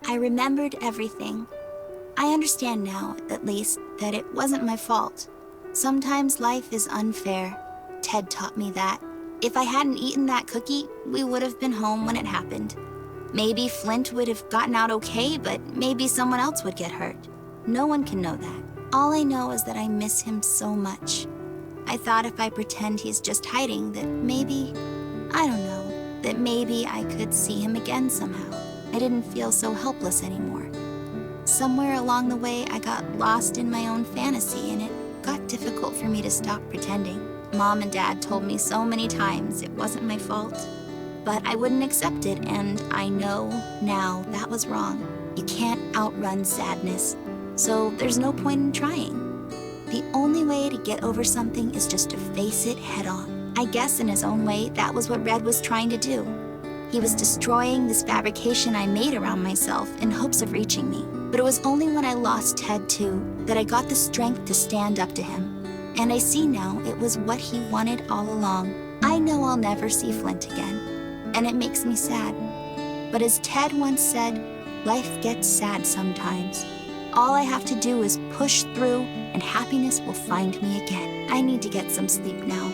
I remembered everything. I understand now, at least, that it wasn't my fault. Sometimes life is unfair. Ted taught me that. If I hadn't eaten that cookie, we would have been home when it happened. Maybe Flint would have gotten out okay, but maybe someone else would get hurt. No one can know that. All I know is that I miss him so much. I thought if I pretend he's just hiding, that maybe, I don't know, that maybe I could see him again somehow. I didn't feel so helpless anymore. Somewhere along the way, I got lost in my own fantasy, and it got difficult for me to stop pretending. Mom and Dad told me so many times it wasn't my fault, but I wouldn't accept it, and I know now that was wrong. You can't outrun sadness, so there's no point in trying. The only way to get over something is just to face it head on. I guess in his own way, that was what Red was trying to do. He was destroying this fabrication I made around myself in hopes of reaching me. But it was only when I lost Ted too that I got the strength to stand up to him. And I see now it was what he wanted all along. I know I'll never see Flint again, and it makes me sad. But as Ted once said, life gets sad sometimes. All I have to do is push through, and happiness will find me again. I need to get some sleep now.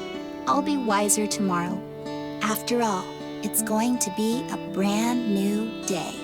I'll be wiser tomorrow. After all, it's going to be a brand new day.